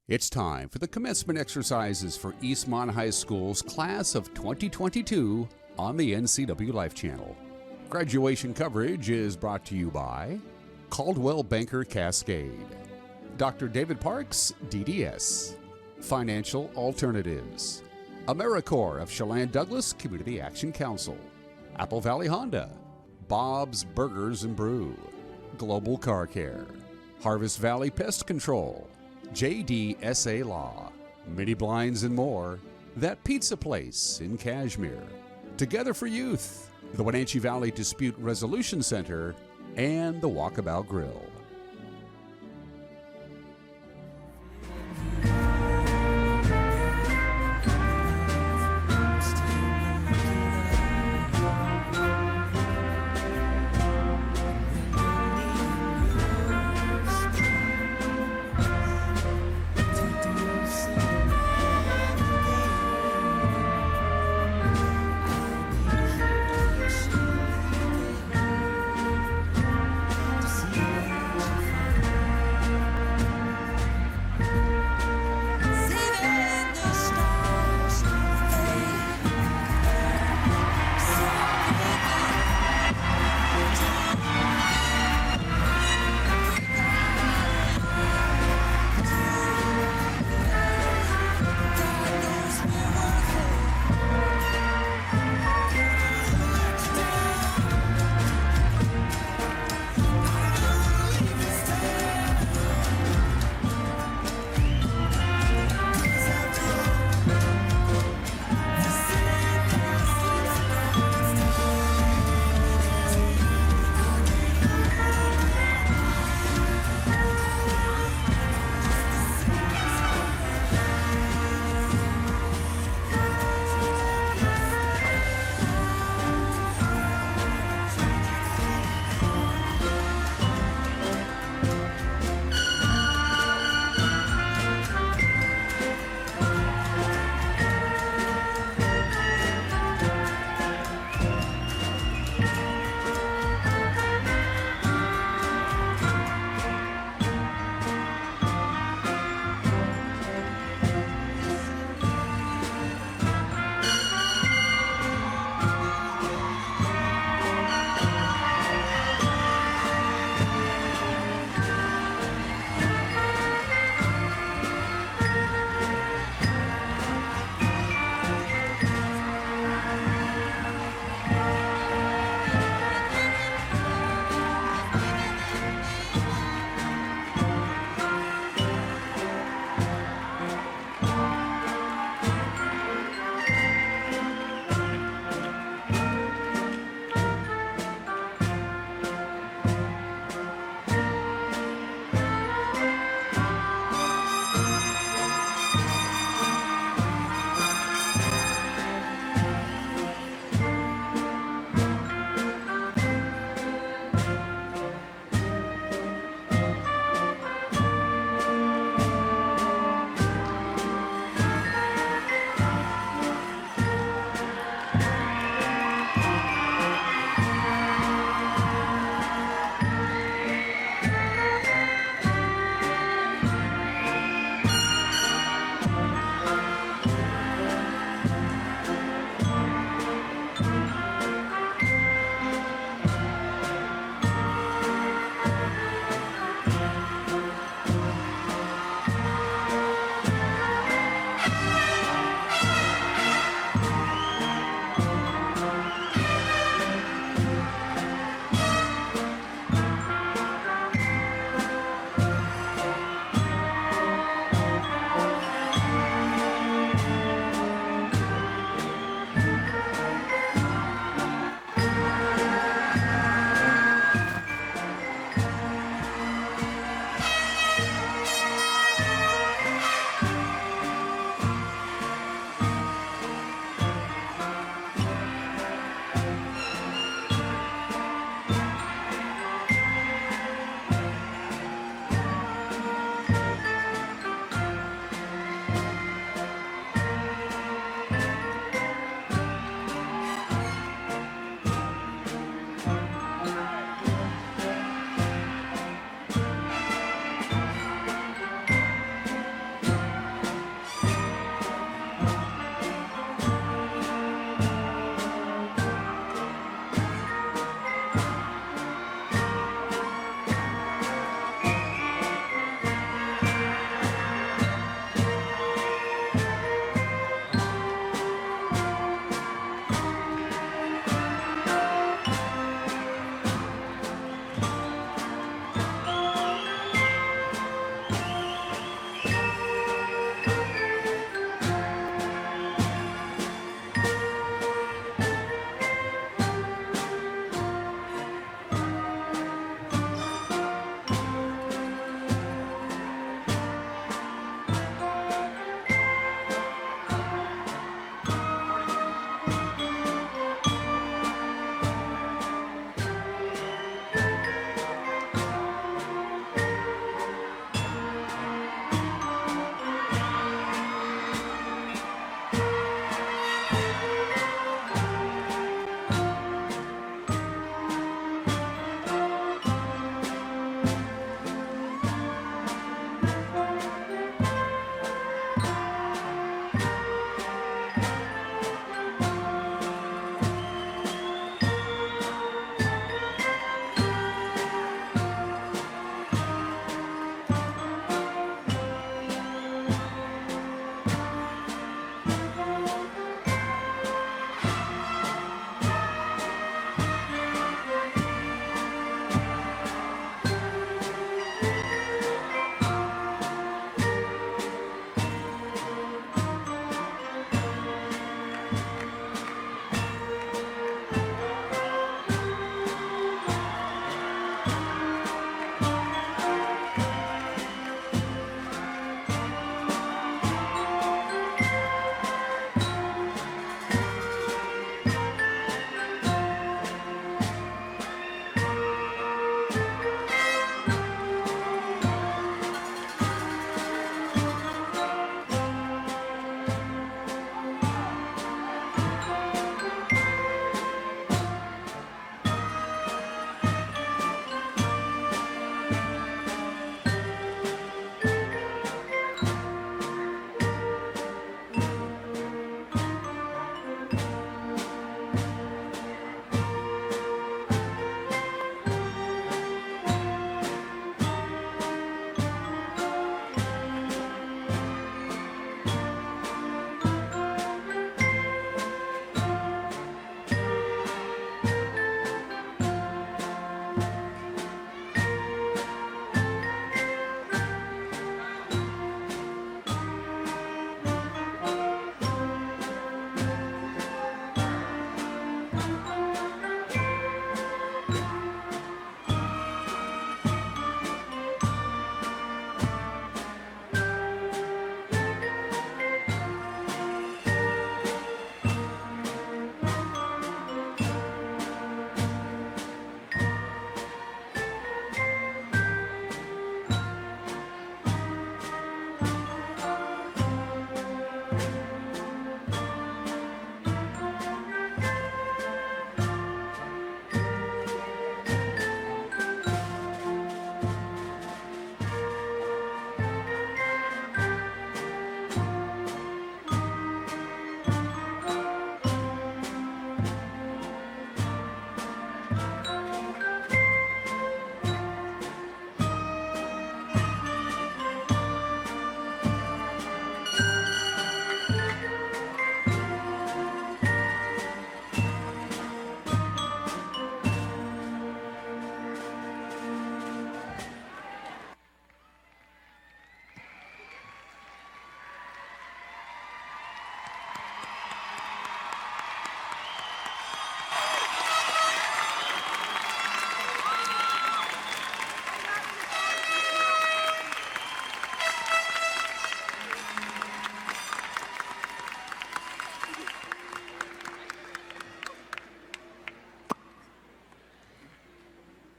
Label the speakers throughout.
Speaker 1: It's time for the commencement exercises for Eastmont High School's class of 2022 on the NCWLIFE Channel. Graduation coverage is brought to you by Caldwell Banker Cascade, Dr. David Parks, DDS, Financial Alternatives, AmeriCorps of Chelan Douglas Community Action Council, Apple Valley Honda, Bob's Burgers and Brew, Global Car Care, Harvest Valley Pest Control, JDSA Law, Mini Blinds and more, That Pizza Place in Cashmere, Together for Youth, the Wenatchee Valley Dispute Resolution Center, and the Walkabout Grill.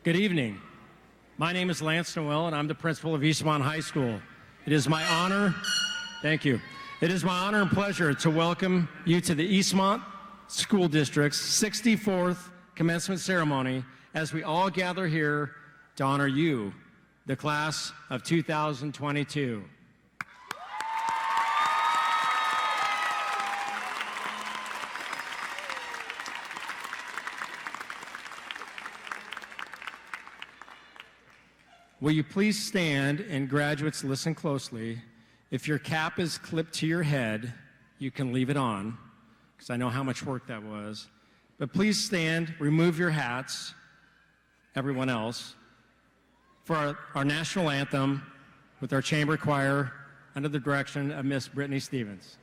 Speaker 2: Good evening. My name is Lance Noel, and I'm the principal of Eastmont High School. It is my honor, thank you. It is my honor and pleasure to welcome you to the Eastmont School District's 64th commencement ceremony as we all gather here to honor you, the class of 2022. Will you please stand, and graduates, listen closely. If your cap is clipped to your head, you can leave it on, because I know how much work that was. But please stand, remove your hats, everyone else, for our national anthem with our chamber choir under the direction of Miss Brittany Stevens.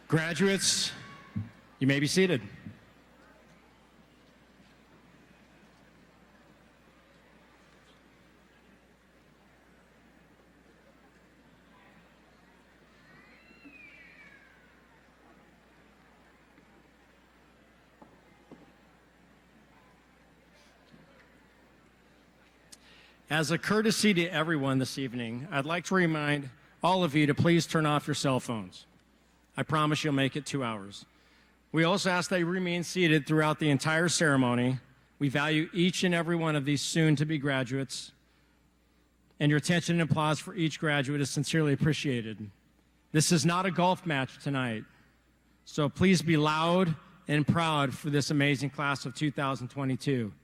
Speaker 2: Graduates, you may be seated. As a courtesy to everyone this evening, I'd like to remind all of you to please turn off your cell phones. I promise you'll make it 2 hours. We also ask that you remain seated throughout the entire ceremony. We value each and every one of these soon-to-be graduates, and your attention and applause for each graduate is sincerely appreciated. This is not a golf match tonight, so please be loud and proud for this amazing class of 2022.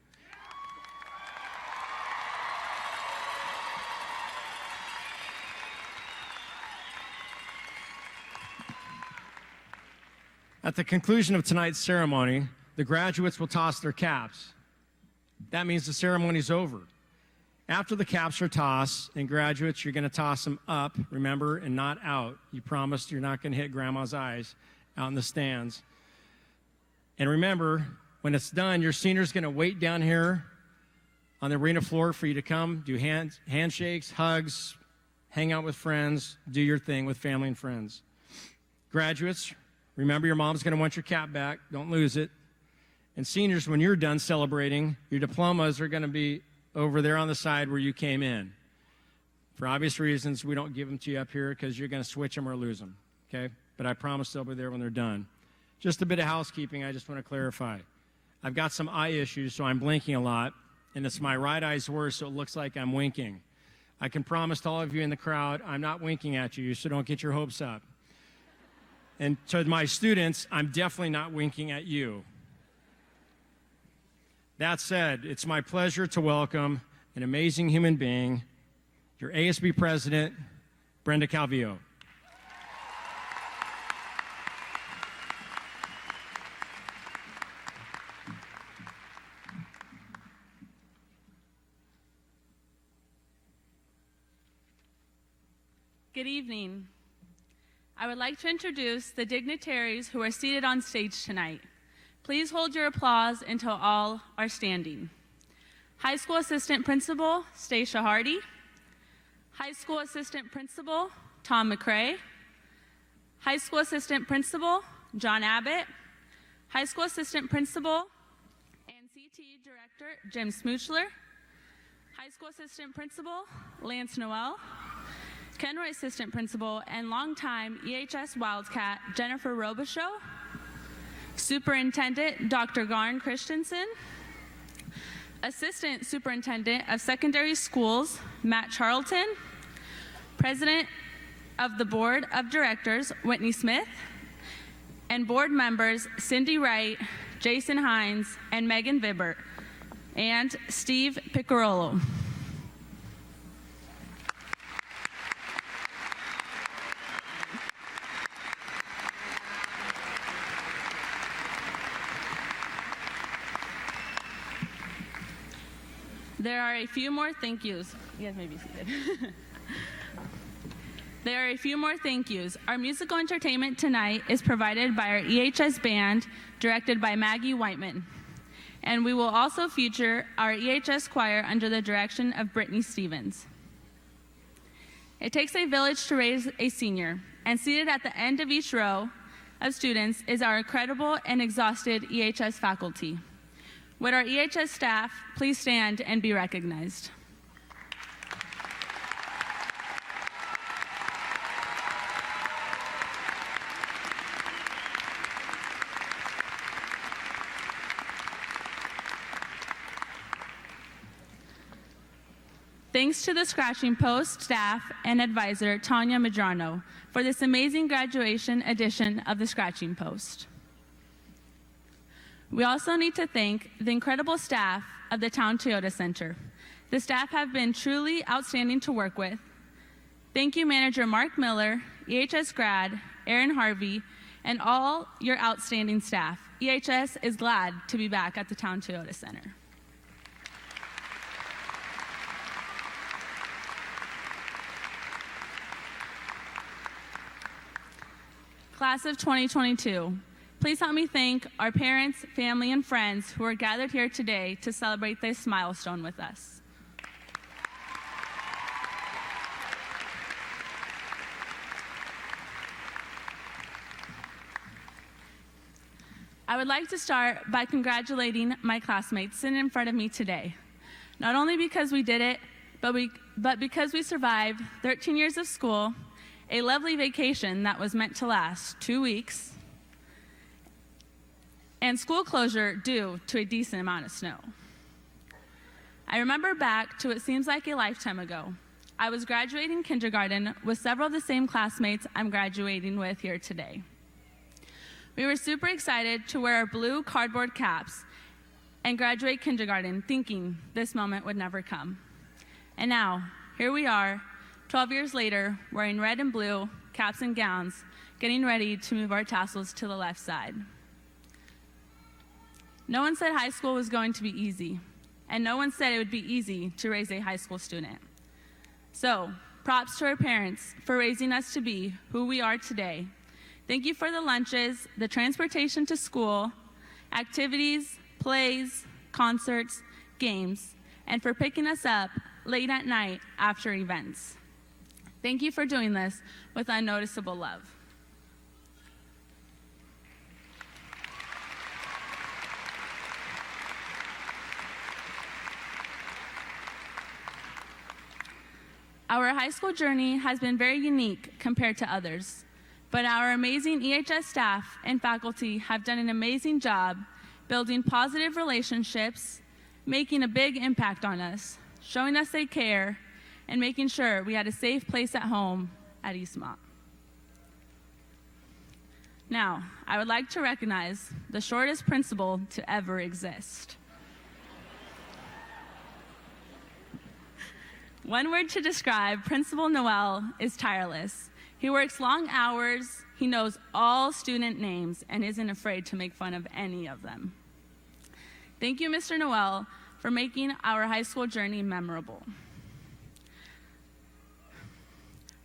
Speaker 2: At the conclusion of tonight's ceremony, the graduates will toss their caps. That means the ceremony's over. After the caps are tossed, and graduates, you're going to toss them up, remember, and not out. You promised you're not going to hit grandma's eyes out in the stands. And remember, when it's done, your senior's going to wait down here on the arena floor for you to come, do handshakes, hugs, hang out with friends, do your thing with family and friends. Graduates, remember, your mom's going to want your cap back. Don't lose it. And seniors, when you're done celebrating, your diplomas are going to be over there on the side where you came in. For obvious reasons, we don't give them to you up here because you're going to switch them or lose them, okay? But I promise they'll be there when they're done. Just a bit of housekeeping I just want to clarify. I've got some eye issues, so I'm blinking a lot, and it's my right eye's worse, so it looks like I'm winking. I can promise to all of you in the crowd, I'm not winking at you, so don't get your hopes up. And to my students, I'm definitely not winking at you. That said, it's my pleasure to welcome an amazing human being, your ASB President, Brenda Calvillo.
Speaker 3: Good evening. I would like to introduce the dignitaries who are seated on stage tonight. Please hold your applause until all are standing. High School Assistant Principal, Stacia Hardy. High School Assistant Principal, Tom McCrae. High School Assistant Principal, John Abbott. High School Assistant Principal and CTE Director, Jim Smoochler. High School Assistant Principal, Lance Noel. Kenroy Assistant Principal and longtime EHS Wildcat, Jennifer Robichaux. Superintendent, Dr. Garn Christensen. Assistant Superintendent of Secondary Schools, Matt Charlton. President of the Board of Directors, Whitney Smith. And board members, Cindy Wright, Jason Hines, and Megan Vibert, and Steve Piccarolo. There are a few more thank yous. You guys may be seated. There are a few more thank yous. Our musical entertainment tonight is provided by our EHS band, directed by Maggie Whiteman. And we will also feature our EHS choir under the direction of Brittany Stevens. It takes a village to raise a senior, and seated at the end of each row of students is our incredible and exhausted EHS faculty. Would our EHS staff please stand and be recognized? Thanks to the Scratching Post staff and advisor, Tanya Medrano, for this amazing graduation edition of the Scratching Post. We also need to thank the incredible staff of the Town Toyota Center. The staff have been truly outstanding to work with. Thank you, Manager Mark Miller, EHS grad, Aaron Harvey, and all your outstanding staff. EHS is glad to be back at the Town Toyota Center. Class of 2022. Please help me thank our parents, family, and friends who are gathered here today to celebrate this milestone with us. I would like to start by congratulating my classmates sitting in front of me today. Not only because we did it, but because we survived 13 years of school, a lovely vacation that was meant to last 2 weeks, and school closure due to a decent amount of snow. I remember back to what seems like a lifetime ago. I was graduating kindergarten with several of the same classmates I'm graduating with here today. We were super excited to wear our blue cardboard caps and graduate kindergarten, thinking this moment would never come. And now, here we are, 12 years later, wearing red and blue caps and gowns, getting ready to move our tassels to the left side. No one said high school was going to be easy, and no one said it would be easy to raise a high school student. So, props to our parents for raising us to be who we are today. Thank you for the lunches, the transportation to school, activities, plays, concerts, games, and for picking us up late at night after events. Thank you for doing this with unnoticeable love. Our high school journey has been very unique compared to others, but our amazing EHS staff and faculty have done an amazing job building positive relationships, making a big impact on us, showing us they care, and making sure we had a safe place at home at Eastmont. Now, I would like to recognize the shortest principal to ever exist. One word to describe Principal Noel is tireless. He works long hours, he knows all student names, and isn't afraid to make fun of any of them. Thank you, Mr. Noel, for making our high school journey memorable.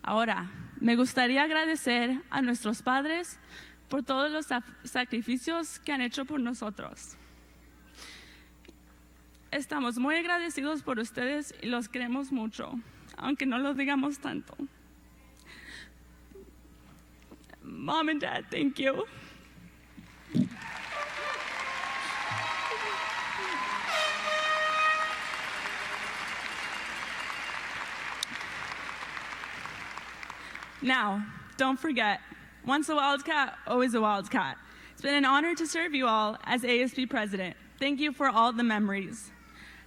Speaker 3: Ahora, me gustaría agradecer a nuestros padres por todos los sacrificios que han hecho por nosotros. Estamos muy agradecidos por ustedes y los queremos mucho, aunque no lo digamos tanto. Mom and Dad, thank you. Now, don't forget, once a Wildcat, always a Wildcat. It's been an honor to serve you all as ASB President. Thank you for all the memories.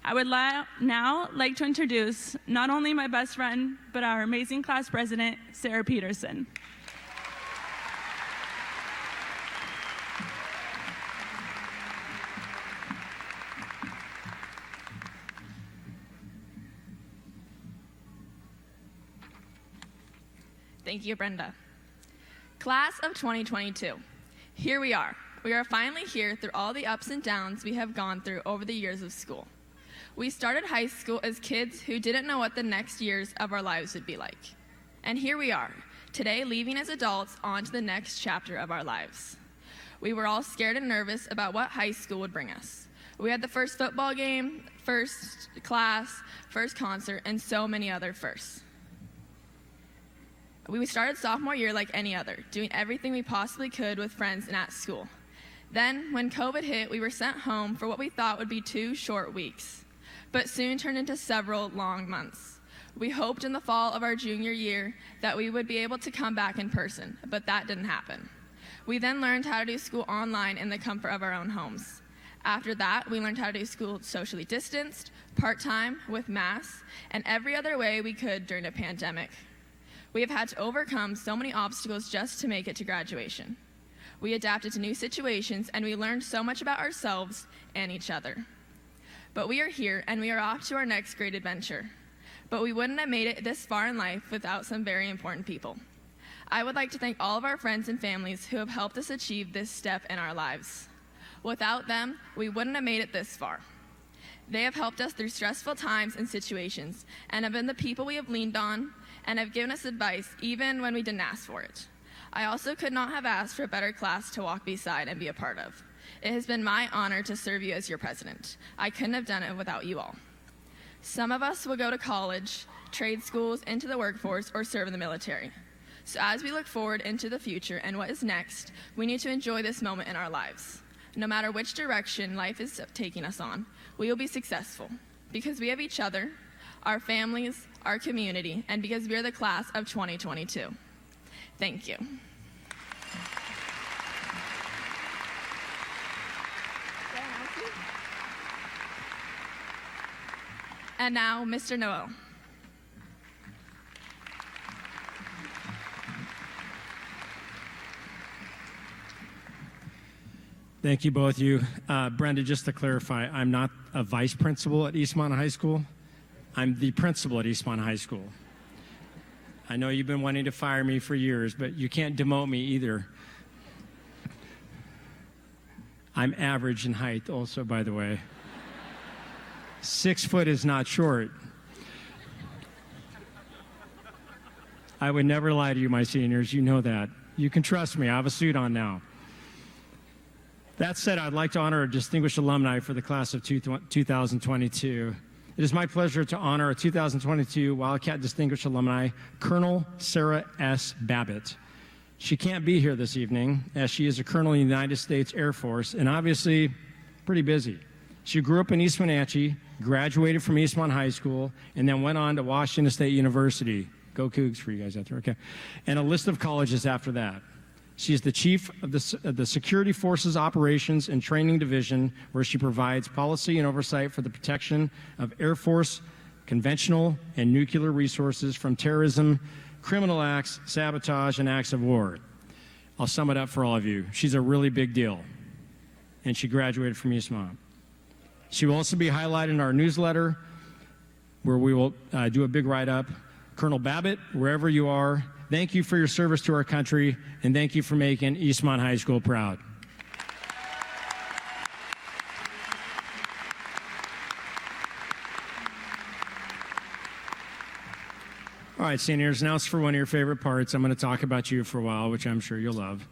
Speaker 3: I would now like to introduce not only my best friend, but our amazing class president, Sarah Peterson.
Speaker 4: Thank you, Brenda. Class of 2022, here we are. We are finally here through all the ups and downs we have gone through over the years of school. We started high school as kids who didn't know what the next years of our lives would be like. And here we are, today leaving as adults on to the next chapter of our lives. We were all scared and nervous about what high school would bring us. We had the first football game, first class, first concert, and so many other firsts. We started sophomore year like any other, doing everything we possibly could with friends and at school. Then, when COVID hit, we were sent home for what we thought would be 2 short weeks, but soon turned into several long months. We hoped in the fall of our junior year that we would be able to come back in person, but that didn't happen. We then learned how to do school online in the comfort of our own homes. After that, we learned how to do school socially distanced, part-time, with masks, and every other way we could during a pandemic. We have had to overcome so many obstacles just to make it to graduation. We adapted to new situations, and we learned so much about ourselves and each other. But we are here, and we are off to our next great adventure. But we wouldn't have made it this far in life without some very important people. I would like to thank all of our friends and families who have helped us achieve this step in our lives. Without them, we wouldn't have made it this far. They have helped us through stressful times and situations, and have been the people we have leaned on, and have given us advice even when we didn't ask for it. I also could not have asked for a better class to walk beside and be a part of. It has been my honor to serve you as your president. I couldn't have done it without you all. Some of us will go to college, trade schools, into the workforce, or serve in the military. So as we look forward into the future and what is next, we need to enjoy this moment in our lives. No matter which direction life is taking us on, we will be successful because we have each other, our families, our community, and because we are the class of 2022. Thank you. And now, Mr. Noel.
Speaker 2: Thank you, both of you. Brenda, just to clarify, I'm not a vice principal at Eastmont High School. I'm the principal at Eastmont High School. I know you've been wanting to fire me for years, but you can't demote me either. I'm average in height also, by the way. 6 foot is not short. I would never lie to you, my seniors. You know that. You can trust me. I have a suit on now. That said, I'd like to honor a distinguished alumni for the class of 2022. It is my pleasure to honor a 2022 Wildcat Distinguished Alumni, Colonel Sarah S. Babbitt. She can't be here this evening, as she is a colonel in the United States Air Force, and obviously pretty busy. She grew up in East Wenatchee, graduated from Eastmont High School, and then went on to Washington State University. Go Cougs for you guys out there, okay? And a list of colleges after that. She is the chief of the Security Forces Operations and Training Division, where she provides policy and oversight for the protection of Air Force, conventional, and nuclear resources from terrorism, criminal acts, sabotage, and acts of war. I'll sum it up for all of you. She's a really big deal, and she graduated from Eastmont. She will also be highlighted in our newsletter where we will do a big write-up. Colonel Babbitt, wherever you are, thank you for your service to our country, and thank you for making Eastmont High School proud. All right, seniors, now it's for one of your favorite parts. I'm going to talk about you for a while, which I'm sure you'll love.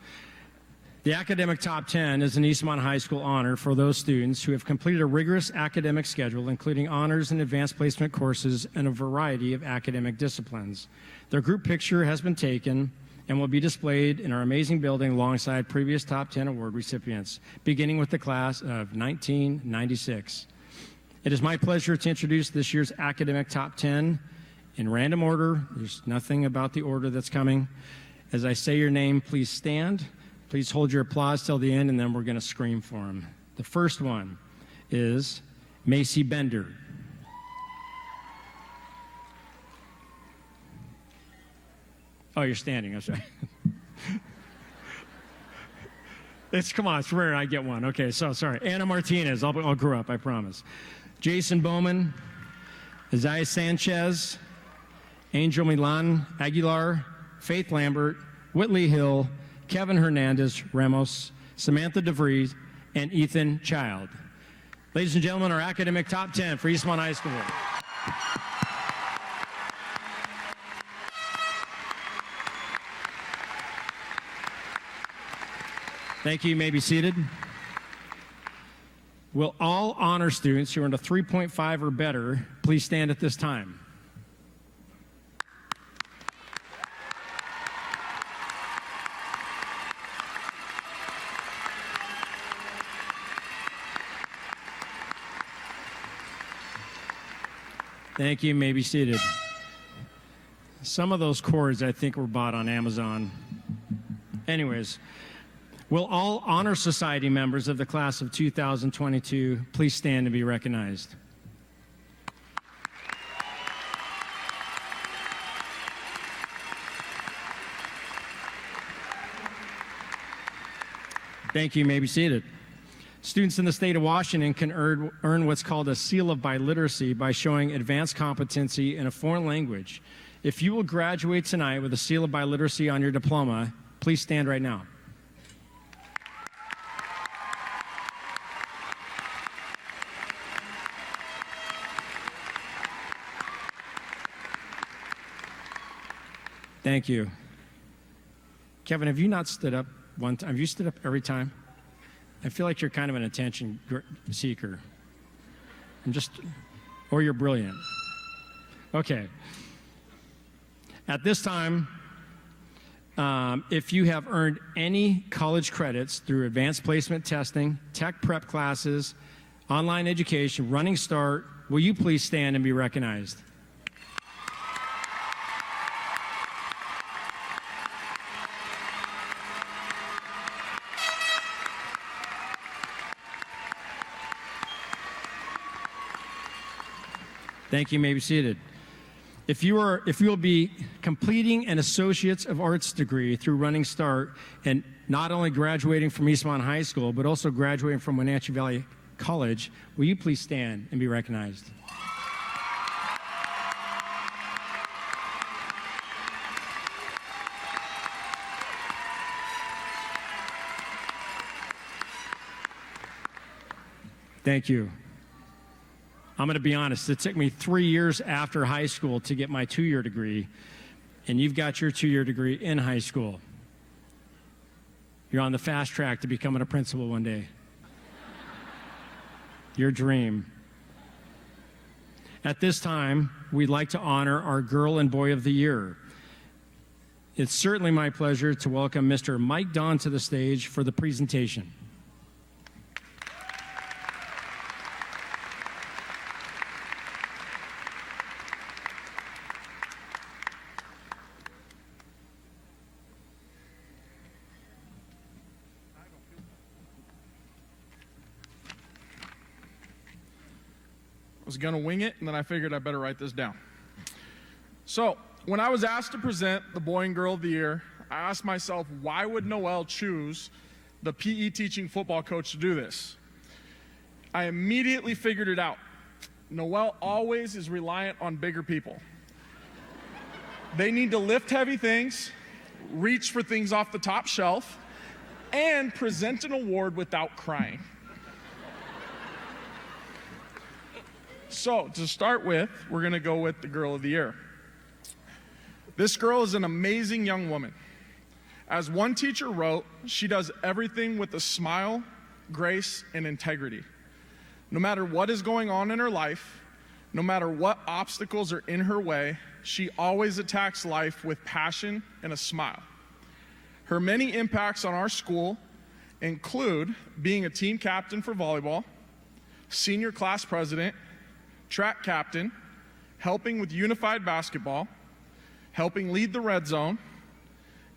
Speaker 2: The Academic Top 10 is an Eastmont High School honor for those students who have completed a rigorous academic schedule, including honors and advanced placement courses in a variety of academic disciplines. Their group picture has been taken and will be displayed in our amazing building alongside previous Top 10 award recipients, beginning with the class of 1996. It is my pleasure to introduce this year's Academic Top 10 in random order. There's nothing about the order that's coming. As I say your name, please stand. Please hold your applause till the end, and then we're going to scream for them. The first one is Macy Bender. Oh, you're standing. I'm sorry. Come on, it's rare I get one. Okay, so sorry. Anna Martinez. I'll grow up, I promise. Jason Bowman. Isaiah Sanchez. Angel Milan Aguilar, Faith Lambert, Whitley Hill, Kevin Hernandez Ramos, Samantha DeVries, and Ethan Child. Ladies and gentlemen, our Academic Top 10 for Eastmont High School. Thank you. You may be seated. Will all honor students who earned a 3.5 or better please stand at this time? Thank you. You may be seated. Some of those cords, I think, were bought on Amazon. Anyways, will all Honor Society members of the class of 2022 please stand and be recognized? Thank you. You may be seated. Students in the state of Washington can earn what's called a seal of biliteracy by showing advanced competency in a foreign language. If you will graduate tonight with a seal of biliteracy on your diploma, please stand right now. Thank you. Kevin, have you not stood up one time? Have you stood up every time? I feel like you're kind of an attention seeker. Or you're brilliant. Okay. At this time, if you have earned any college credits through advanced placement testing, tech prep classes, online education, Running Start, will you please stand and be recognized? Thank you. You may be seated. If you will be completing an Associates of Arts degree through Running Start and not only graduating from Eastmont High School, but also graduating from Wenatchee Valley College, will you please stand and be recognized? Thank you. I'm going to be honest, it took me 3 years after high school to get my 2-year degree, and you've got your 2-year degree in high school. You're on the fast track to becoming a principal one day. Your dream. At this time, we'd like to honor our Girl and Boy of the Year. It's certainly my pleasure to welcome Mr. Mike Don to the stage for the presentation.
Speaker 5: I was going to wing it, and then I figured I better write this down. So, when I was asked to present the Boy and Girl of the Year, I asked myself, why would Noel choose the PE teaching football coach to do this? I immediately figured it out. Noelle always is reliant on bigger people. They need to lift heavy things, reach for things off the top shelf, and present an award without crying. So, to start with, we're going to go with the Girl of the Year. This girl is an amazing young woman. As one teacher wrote, she does everything with a smile, grace, and integrity. No matter what is going on in her life, no matter what obstacles are in her way, she always attacks life with passion and a smile. Her many impacts on our school include being a team captain for volleyball, senior class president, track captain, helping with unified basketball, helping lead the red zone,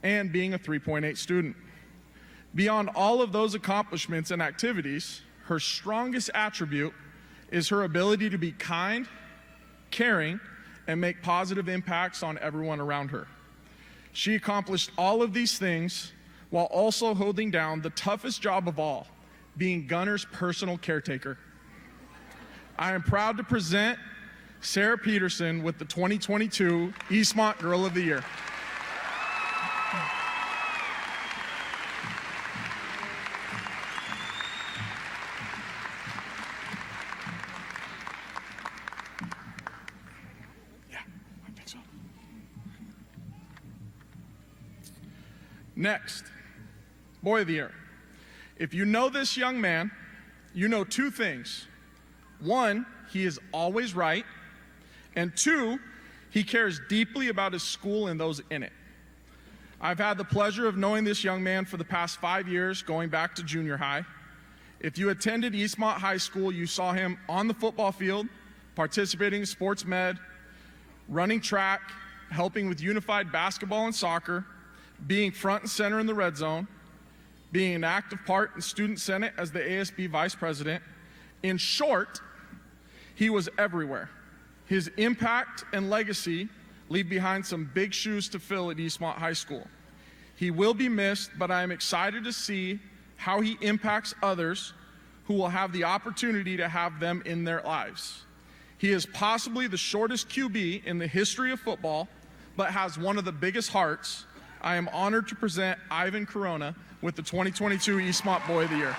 Speaker 5: and being a 3.8 student. Beyond all of those accomplishments and activities, her strongest attribute is her ability to be kind, caring, and make positive impacts on everyone around her. She accomplished all of these things while also holding down the toughest job of all, being Gunner's personal caretaker. I am proud to present Sarah Peterson with the 2022 Eastmont Girl of the Year. Next, Boy of the Year. If you know this young man, you know two things. One, he is always right. And two, he cares deeply about his school and those in it. I've had the pleasure of knowing this young man for the past 5 years, going back to junior high. If you attended Eastmont High School, you saw him on the football field, participating in sports med, running track, helping with unified basketball and soccer, being front and center in the red zone, being an active part in student senate as the ASB vice president. In short, he was everywhere. His impact and legacy leave behind some big shoes to fill at Eastmont High School. He will be missed, but I am excited to see how he impacts others who will have the opportunity to have them in their lives. He is possibly the shortest QB in the history of football, but has one of the biggest hearts. I am honored to present Ivan Corona with the 2022 Eastmont Boy of the Year.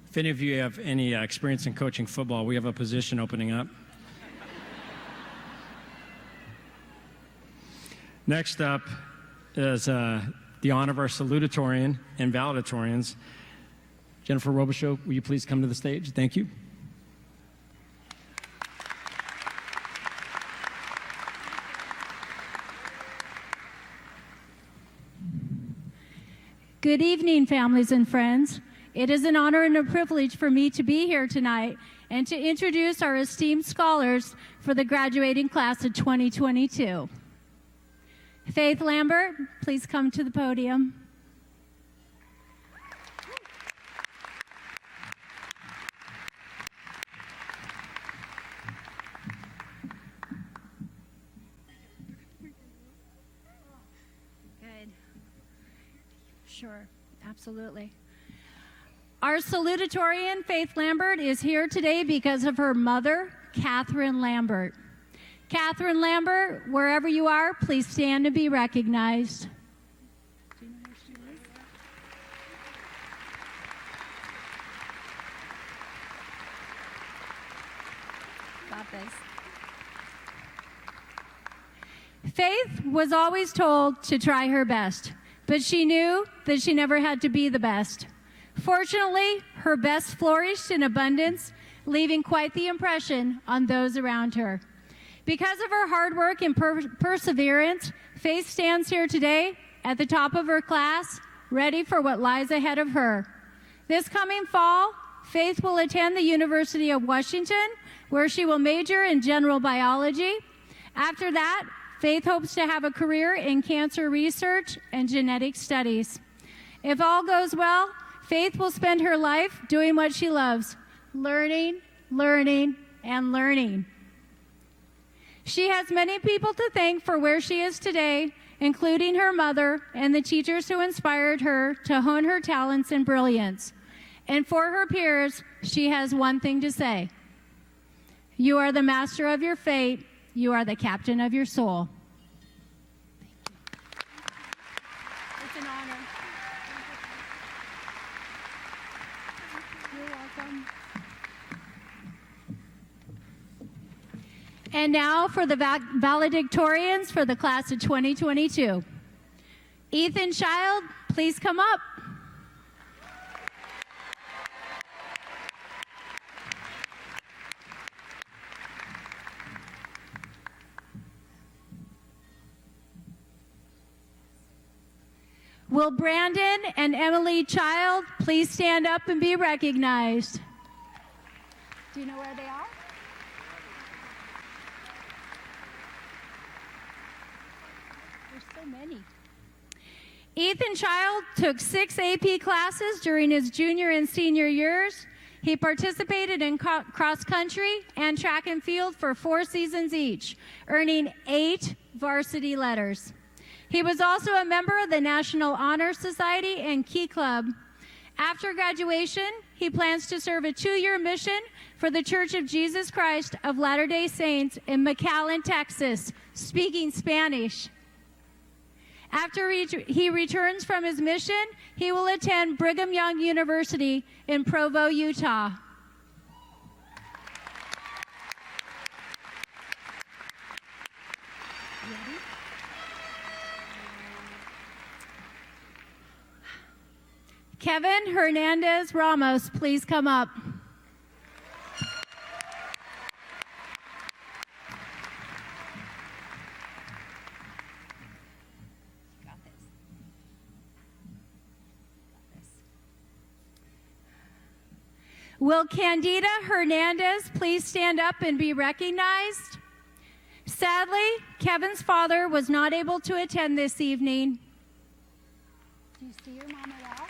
Speaker 2: If any of you have any experience in coaching football, we have a position opening up. Next up is the honor of our salutatorian and valedictorians. Jennifer Robichaud, will you please come to the stage? Thank you.
Speaker 6: Good evening, families and friends. It is an honor and a privilege for me to be here tonight and to introduce our esteemed scholars for the graduating class of 2022. Faith Lambert, please come to the podium. Good. Sure, absolutely. Our salutatorian, Faith Lambert, is here today because of her mother, Catherine Lambert. Catherine Lambert, wherever you are, please stand and be recognized. Do you know where she is? Got this. Faith was always told to try her best, but she knew that she never had to be the best. Fortunately, her best flourished in abundance, leaving quite the impression on those around her. Because of her hard work and perseverance, Faith stands here today at the top of her class, ready for what lies ahead of her. This coming fall, Faith will attend the University of Washington, where she will major in general biology. After that, Faith hopes to have a career in cancer research and genetic studies. If all goes well, Faith will spend her life doing what she loves, learning, learning, and learning. She has many people to thank for where she is today, including her mother and the teachers who inspired her to hone her talents and brilliance. And for her peers, she has one thing to say: you are the master of your fate. You are the captain of your soul. It's an honor. You're welcome. And now for the valedictorians for the class of 2022. Ethan Child, please come up. Will Brandon and Emily Child please stand up and be recognized? Do you know where they are? There's so many. Ethan Child took 6 AP classes during his junior and senior years. He participated in cross country and track and field for 4 seasons each, earning 8 varsity letters. He was also a member of the National Honor Society and Key Club. After graduation, he plans to serve a 2-year mission for the Church of Jesus Christ of Latter-day Saints in McAllen, Texas, speaking Spanish. After he returns from his mission, he will attend Brigham Young University in Provo, Utah. Kevin Hernandez Ramos, please come up. Got this. Will Candida Hernandez please stand up and be recognized? Sadly, Kevin's father was not able to attend this evening. Do you see your mama well?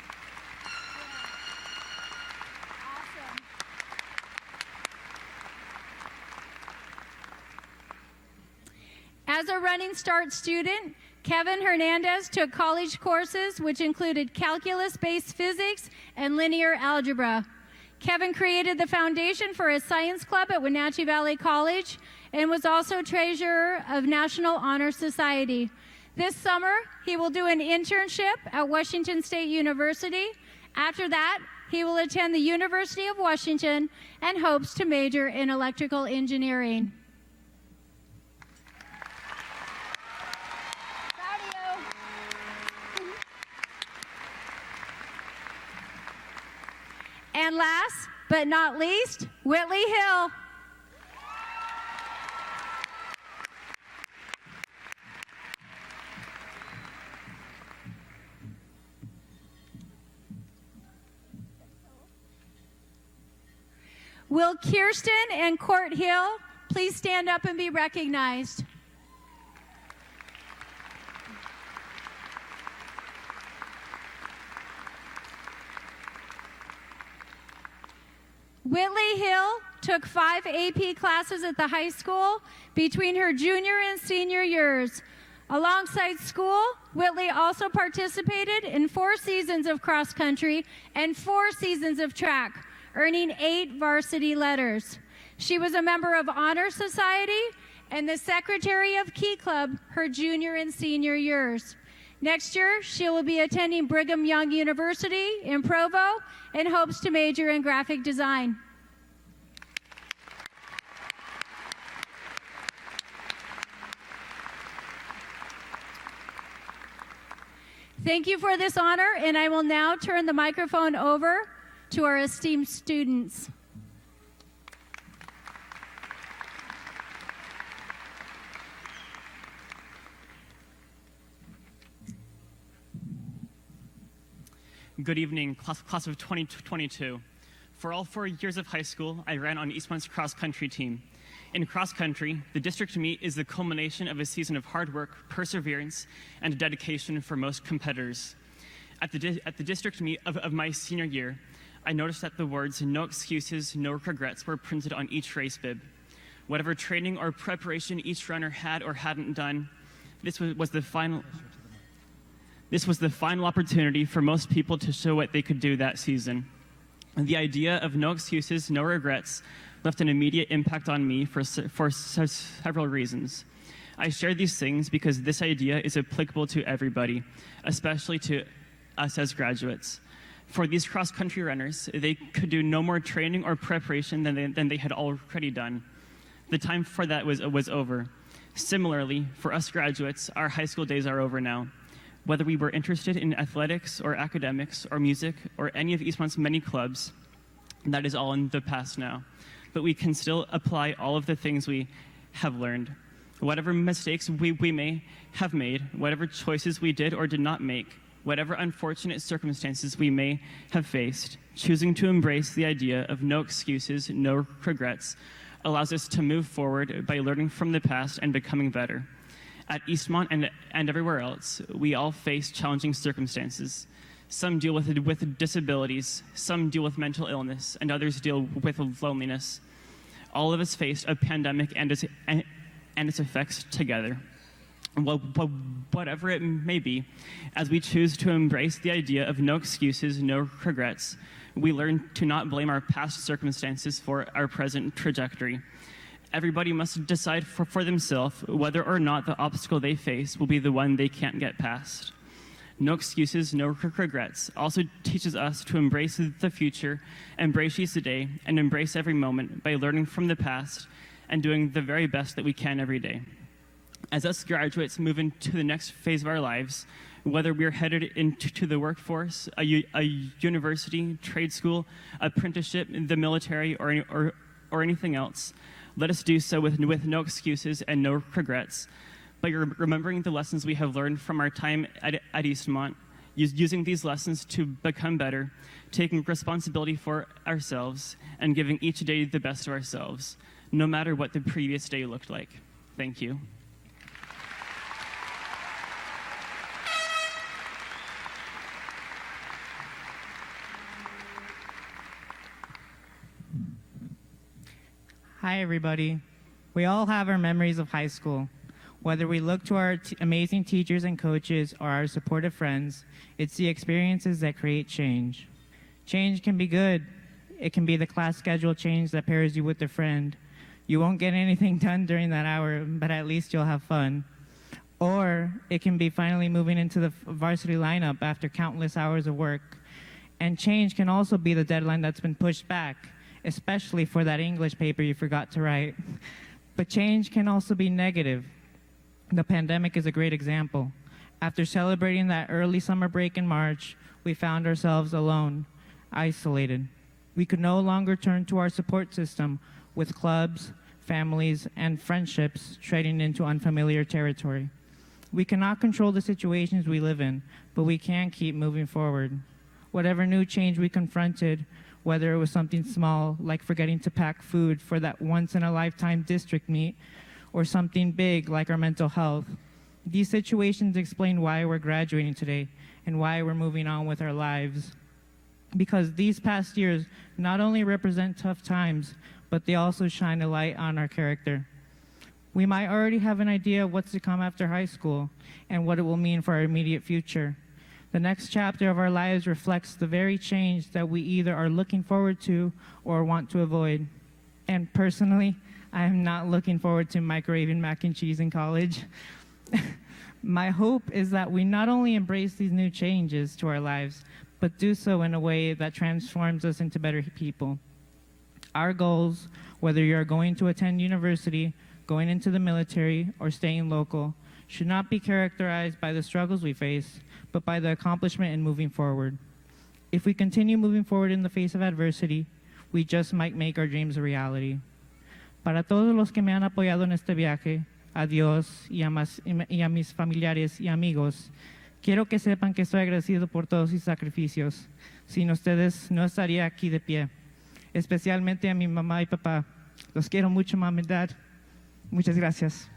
Speaker 6: As a Running Start student, Kevin Hernandez took college courses which included calculus-based physics and linear algebra. Kevin created the foundation for a science club at Wenatchee Valley College and was also treasurer of National Honor Society. This summer, he will do an internship at Washington State University. After that, he will attend the University of Washington and hopes to major in electrical engineering. And last but not least, Whitley Hill. Will Kirsten and Court Hill please stand up and be recognized? Whitley Hill took 5 AP classes at the high school between her junior and senior years. Alongside school, Whitley also participated in 4 seasons of cross country and 4 seasons of track, earning 8 varsity letters. She was a member of Honor Society and the secretary of Key Club her junior and senior years. Next year, she will be attending Brigham Young University in Provo and hopes to major in graphic design. Thank you for this honor, and I will now turn the microphone over to our esteemed students.
Speaker 7: Good evening, class of 2022. For all 4 years of high school, I ran on Eastmont's cross-country team. In cross-country, the district meet is the culmination of a season of hard work, perseverance, and dedication for most competitors. At the district meet of my senior year, I noticed that the words "no excuses, no regrets" were printed on each race bib. Whatever training or preparation each runner had or hadn't done, this was the final opportunity for most people to show what they could do that season. And the idea of no excuses, no regrets left an immediate impact on me for several reasons. I share these things because this idea is applicable to everybody, especially to us as graduates. For these cross-country runners, they could do no more training or preparation than they had already done. The time for that was over. Similarly, for us graduates, our high school days are over now. Whether we were interested in athletics or academics or music or any of Eastmont's many clubs, that is all in the past now. But we can still apply all of the things we have learned. Whatever mistakes we may have made, whatever choices we did or did not make, whatever unfortunate circumstances we may have faced, choosing to embrace the idea of no excuses, no regrets, allows us to move forward by learning from the past and becoming better. At Eastmont and everywhere else, we all face challenging circumstances. Some deal with disabilities, some deal with mental illness, and others deal with loneliness. All of us face a pandemic and its effects together. Whatever it may be, as we choose to embrace the idea of no excuses, no regrets, we learn to not blame our past circumstances for our present trajectory. Everybody must decide for themselves whether or not the obstacle they face will be the one they can't get past. No excuses, no regrets also teaches us to embrace the future, embrace each day, and embrace every moment by learning from the past and doing the very best that we can every day. As us graduates move into the next phase of our lives, whether we're headed into the workforce, a university, trade school, apprenticeship, the military, or anything else, let us do so with no excuses and no regrets, by remembering the lessons we have learned from our time at Eastmont, using these lessons to become better, taking responsibility for ourselves, and giving each day the best of ourselves, no matter what the previous day looked like. Thank you.
Speaker 8: Hi, everybody. We all have our memories of high school. Whether we look to our amazing teachers and coaches or our supportive friends, it's the experiences that create change. Change can be good. It can be the class schedule change that pairs you with a friend. You won't get anything done during that hour, but at least you'll have fun. Or it can be finally moving into the varsity lineup after countless hours of work. And change can also be the deadline that's been pushed back, especially for that English paper you forgot to write. But change can also be negative. The pandemic is a great example. After celebrating that early summer break in March, we found ourselves alone, isolated. We could no longer turn to our support system with clubs, families, and friendships trading into unfamiliar territory. We cannot control the situations we live in, but we can keep moving forward. Whatever new change we confronted, whether it was something small, like forgetting to pack food for that once-in-a-lifetime district meet, or something big, like our mental health. These situations explain why we're graduating today and why we're moving on with our lives. Because these past years not only represent tough times, but they also shine a light on our character. We might already have an idea of what's to come after high school and what it will mean for our immediate future. The next chapter of our lives reflects the very change that we either are looking forward to or want to avoid. And personally, I am not looking forward to microwaving mac and cheese in college. My hope is that we not only embrace these new changes to our lives, but do so in a way that transforms us into better people. Our goals, whether you're going to attend university, going into the military, or staying local, should not be characterized by the struggles we face, but by the accomplishment in moving forward. If we continue moving forward in the face of adversity, we just might make our dreams a reality. Para todos los que me han apoyado en este viaje, a Dios y a mis familiares y amigos, quiero que sepan que estoy agradecido por todos sus sacrificios. Sin ustedes no estaría aquí de pie. Especialmente a mi mamá y papá. Los quiero mucho, mom and dad. Muchas gracias.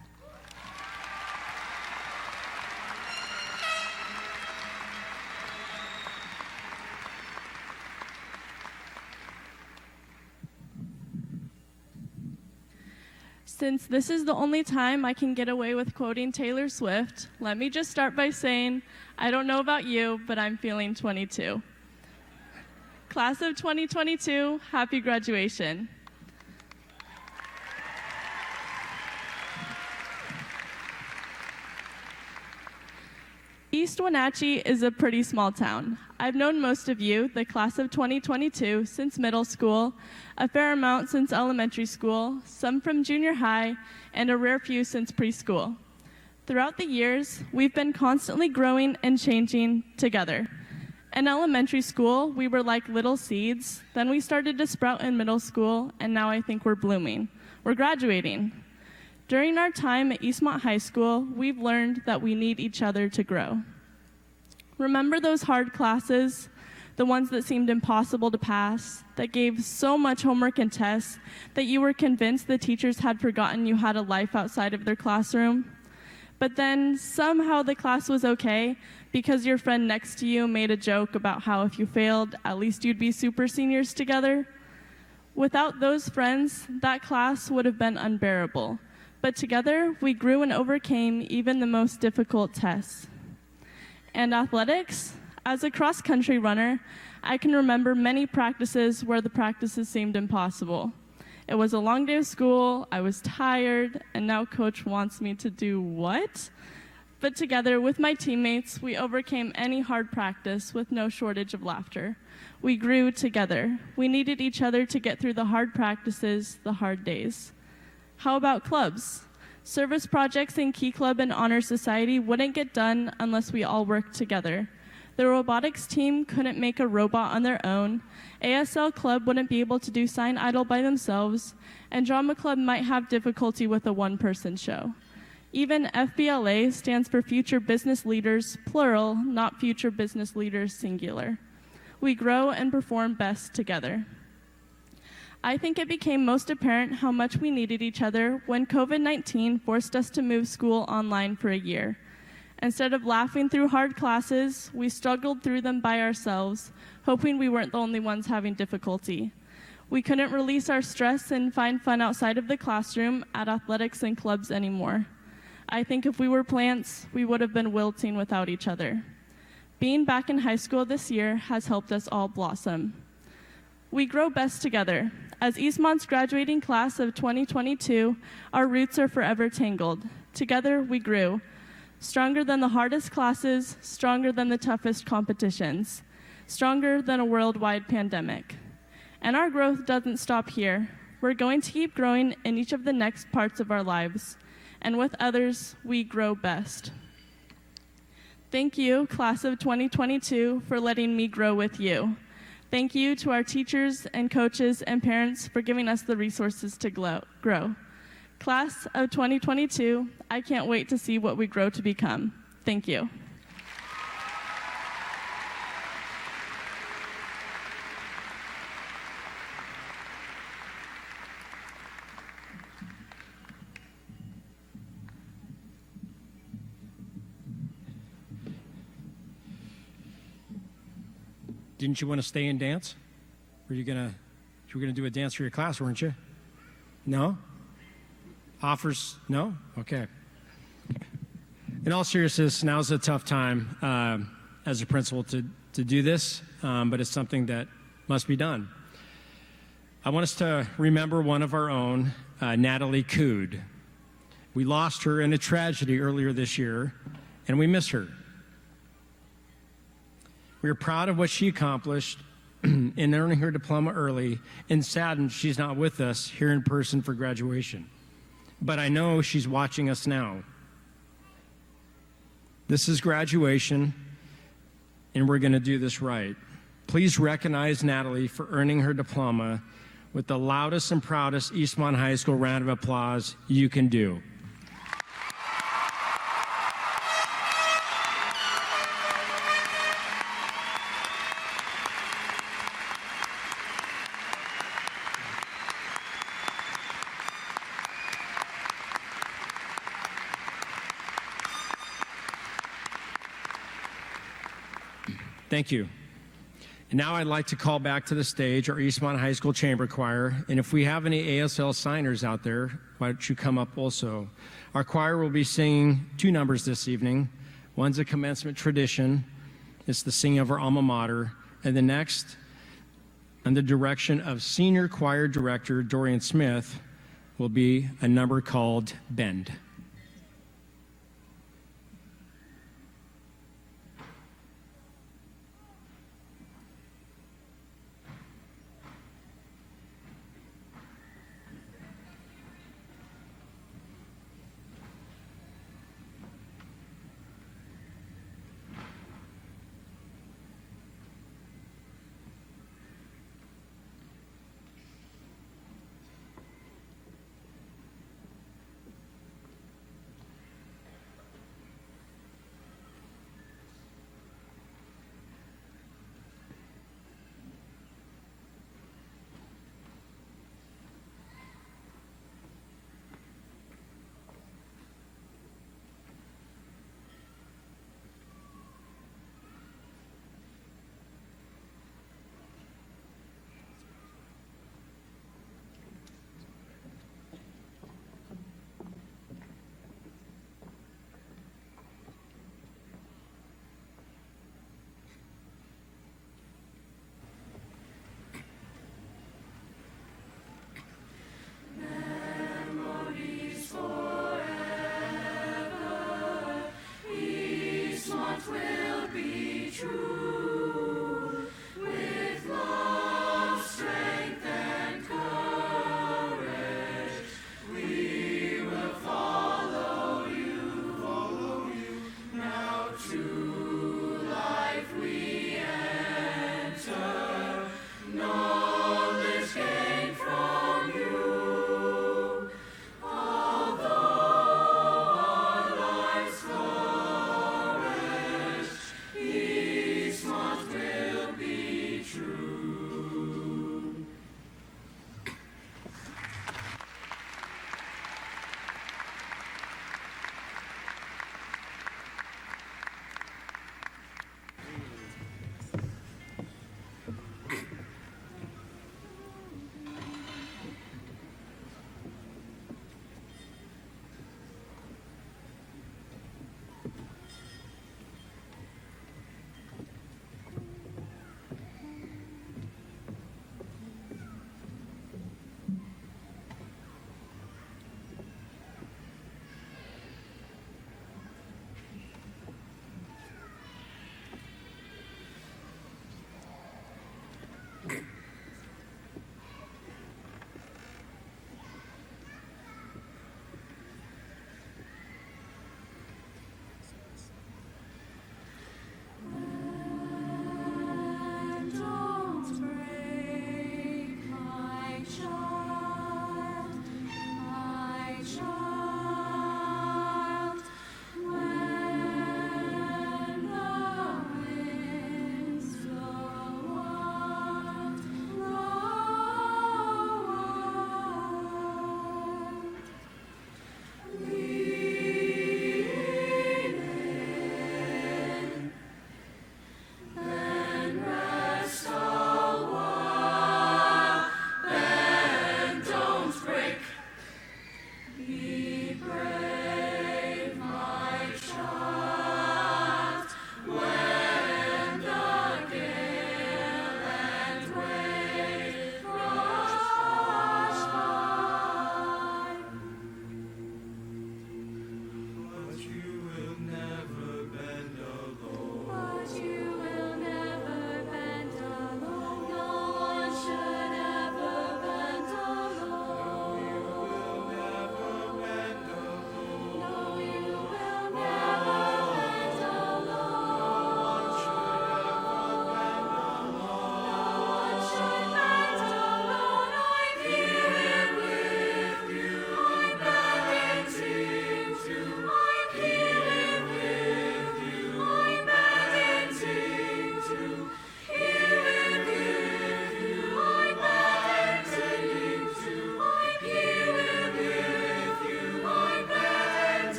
Speaker 9: Since this is the only time I can get away with quoting Taylor Swift, let me just start by saying, I don't know about you, but I'm feeling 22. Class of 2022, happy graduation. East Wenatchee is a pretty small town. I've known most of you, the class of 2022, since middle school, a fair amount since elementary school, some from junior high, and a rare few since preschool. Throughout the years, we've been constantly growing and changing together. In elementary school, we were like little seeds, then we started to sprout in middle school, and now I think we're blooming. We're graduating. During our time at Eastmont High School, we've learned that we need each other to grow. Remember those hard classes, the ones that seemed impossible to pass, that gave so much homework and tests that you were convinced the teachers had forgotten you had a life outside of their classroom? But then somehow the class was okay because your friend next to you made a joke about how if you failed, at least you'd be super seniors together. Without those friends, that class would have been unbearable. But together, we grew and overcame even the most difficult tests. And athletics, as a cross-country runner, I can remember many practices where the practices seemed impossible. It was a long day of school, I was tired, and now coach wants me to do what? But together with my teammates, we overcame any hard practice with no shortage of laughter. We grew together. We needed each other to get through the hard practices, the hard days. How about clubs? Service projects in Key Club and Honor Society wouldn't get done unless we all worked together. The robotics team couldn't make a robot on their own, ASL Club wouldn't be able to do Sign Idol by themselves, and Drama Club might have difficulty with a one-person show. Even FBLA stands for Future Business Leaders, plural, not Future Business Leaders, singular. We grow and perform best together. I think it became most apparent how much we needed each other when COVID-19 forced us to move school online for a year. Instead of laughing through hard classes, we struggled through them by ourselves, hoping we weren't the only ones having difficulty. We couldn't release our stress and find fun outside of the classroom at athletics and clubs anymore. I think if we were plants, we would have been wilting without each other. Being back in high school this year has helped us all blossom. We grow best together. As Eastmont's graduating class of 2022, our roots are forever tangled. Together, we grew. Stronger than the hardest classes, stronger than the toughest competitions, stronger than a worldwide pandemic. And our growth doesn't stop here. We're going to keep growing in each of the next parts of our lives. And with others, we grow best. Thank you, class of 2022, for letting me grow with you. Thank you to our teachers and coaches and parents for giving us the resources to grow. Class of 2022, I can't wait to see what we grow to become. Thank you.
Speaker 2: Didn't you want to stay and dance? You were gonna do a dance for your class, weren't you? No? Offers? No? Okay. In all seriousness, now's a tough time as a principal to do this, but it's something that must be done. I want us to remember one of our own, Natalie Cood. We lost her in a tragedy earlier this year, and we miss her. We are proud of what she accomplished in earning her diploma early, and saddened she's not with us here in person for graduation. But I know she's watching us now. This is graduation, and we're going to do this right. Please recognize Natalie for earning her diploma with the loudest and proudest Eastmont High School round of applause you can do. Thank you. And now I'd like to call back to the stage our Eastmont High School Chamber Choir. And if we have any ASL signers out there, why don't you come up also? Our choir will be singing 2 numbers this evening. One's a commencement tradition. It's the singing of our alma mater. And the next, under the direction of Senior Choir Director Dorian Smith, will be a number called Bend.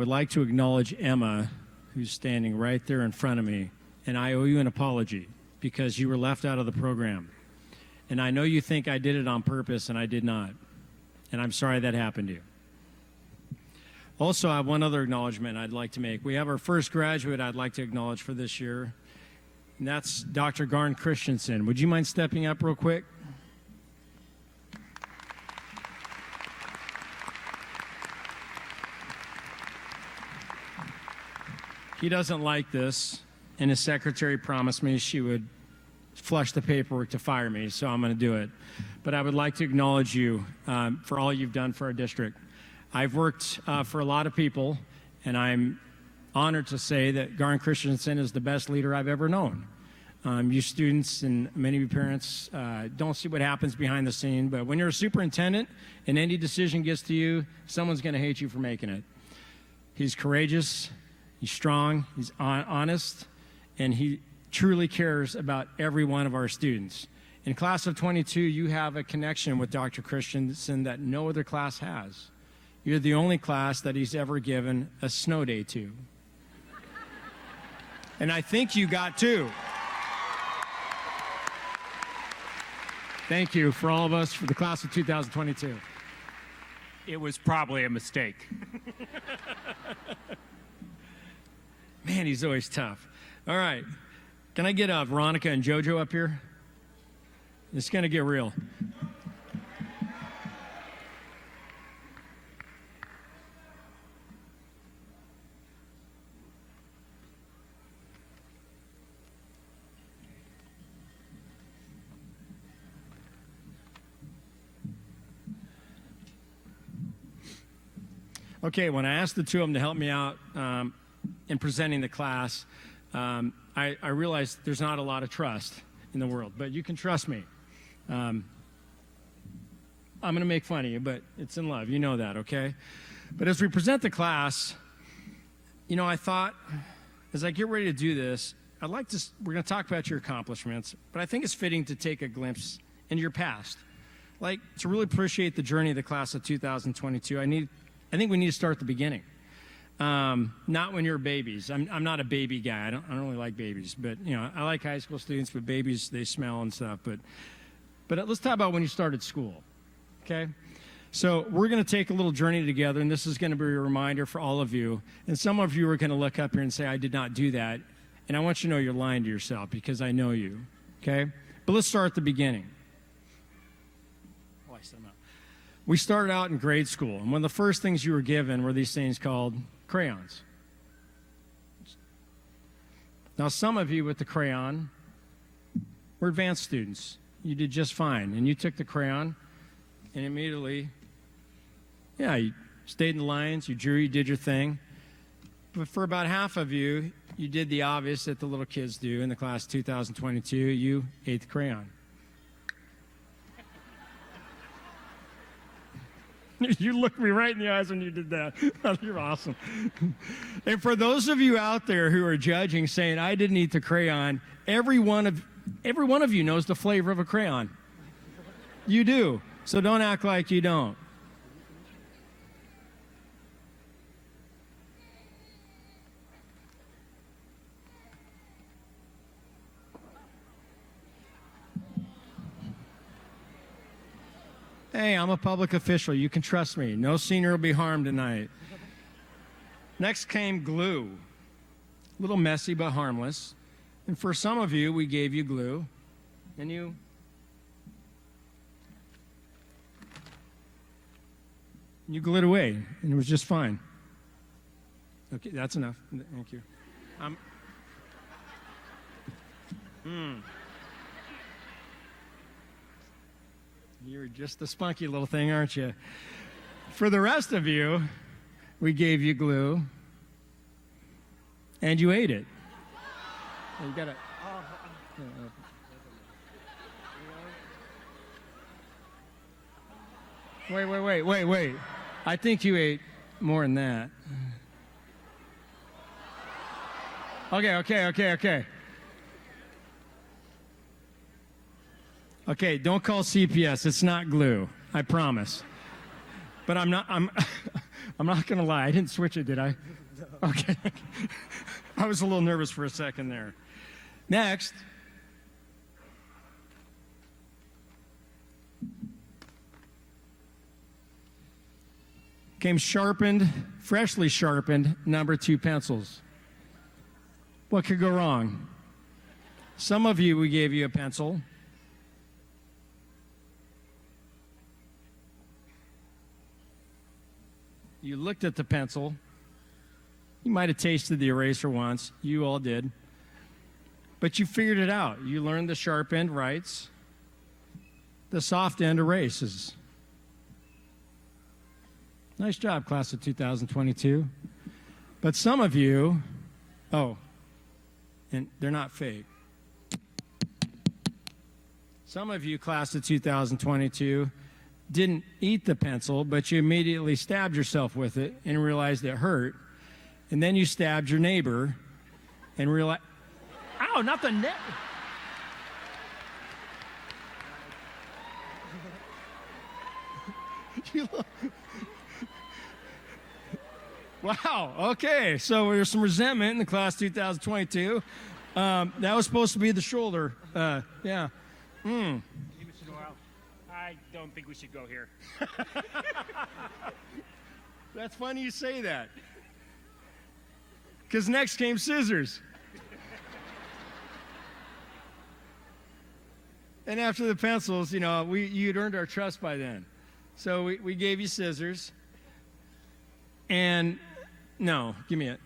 Speaker 2: would like to acknowledge Emma, who's standing right there in front of me, and I owe you an apology because you were left out of the program. And I know you think I did it on purpose, and I did not. And I'm sorry that happened to you. Also, I have one other acknowledgement I'd like to make. We have our first graduate I'd like to acknowledge for this year, and that's Dr. Garn Christensen. Would you mind stepping up real quick? He doesn't like this, and his secretary promised me she would flush the paperwork to fire me, so I'm going to do it. But I would like to acknowledge you for all you've done for our district. I've worked for a lot of people, and I'm honored to say that Garn Christensen is the best leader I've ever known. You students and many of you parents don't see what happens behind the scene, but when you're a superintendent and any decision gets to you, someone's going to hate you for making it. He's courageous, he's strong, he's honest, and he truly cares about every one of our students. In class of 22, you have a connection with Dr. Christensen that no other class has. You're the only class that he's ever given a snow day to. And I think you got two. Thank you for all of us for the class of 2022.
Speaker 10: It was probably a mistake.
Speaker 2: Man, he's always tough. All right. Can I get Veronica and JoJo up here? It's going to get real. Okay, when I asked the two of them to help me out in presenting the class, I realized there's not a lot of trust in the world, but you can trust me. I'm going to make fun of you, but it's in love. You know that, okay? But as we present the class, you know, I thought, as I get ready to do this, we're going to talk about your accomplishments, but I think it's fitting to take a glimpse into your past. Like, to really appreciate the journey of the class of 2022, I think we need to start at the beginning. Not when you're babies. I'm not a baby guy. I don't really like babies, but you know, I like high school students, but babies, they smell and stuff. But let's talk about when you started school, okay? So we're going to take a little journey together, and this is going to be a reminder for all of you. And some of you are going to look up here and say, I did not do that. And I want you to know you're lying to yourself because I know you, okay? But let's start at the beginning. Oh, I said no. We started out in grade school, and one of the first things you were given were these things called crayons. Now, some of you with the crayon were advanced students. You did just fine, and you took the crayon, and immediately, you stayed in the lines, you drew, you did your thing. But for about half of you, you did the obvious that the little kids do in the class 2022. You ate the crayon. You looked me right in the eyes when you did that. You're awesome. And for those of you out there who are judging, saying, I didn't eat the crayon, every one of you knows the flavor of a crayon. You do. So don't act like you don't. Hey, I'm a public official. You can trust me. No senior will be harmed tonight. Next came glue. A little messy, but harmless. And for some of you, we gave you glue, and you glued away, and it was just fine. Okay, that's enough. Thank you. You're just a spunky little thing, aren't you? For the rest of you, we gave you glue, and you ate it. You gotta. Wait. I think you ate more than that. Okay. Okay, don't call CPS. It's not glue. I promise. But I'm I'm not going to lie. I didn't switch it, did I? Okay. I was a little nervous for a second there. Next. Came sharpened, freshly sharpened, number 2 pencils. What could go wrong? Some of you, we gave you a pencil. You looked at the pencil. You might have tasted the eraser once. You all did. But you figured it out. You learned the sharp end writes, the soft end erases. Nice job, class of 2022. But some of you, oh, and they're not fake. Some of you, class of 2022, didn't eat the pencil, but you immediately stabbed yourself with it and realized it hurt. And then you stabbed your neighbor and realized, ow, not the net. Wow, okay, so there's some resentment in the class 2022. That was supposed to be the shoulder. Yeah.
Speaker 10: I don't think we should go here.
Speaker 2: That's funny you say that. Because next came scissors. And after the pencils, you'd earned our trust by then. So we gave you scissors. And no, give me it.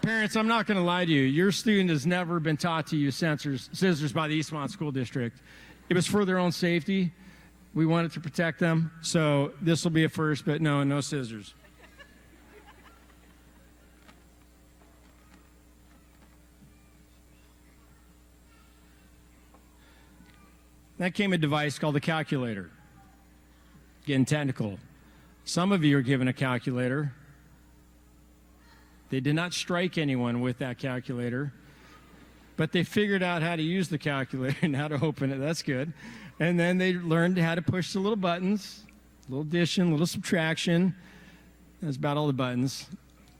Speaker 2: Parents, I'm not going to lie to you. Your student has never been taught to use scissors by the Eastmont School District. It was for their own safety. We wanted to protect them. So this will be a first, but no scissors. That came a device called a calculator. Getting technical. Some of you are given a calculator. They did not strike anyone with that calculator, but they figured out how to use the calculator and how to open it. That's good. And then they learned how to push the little buttons, a little addition, a little subtraction. That's about all the buttons.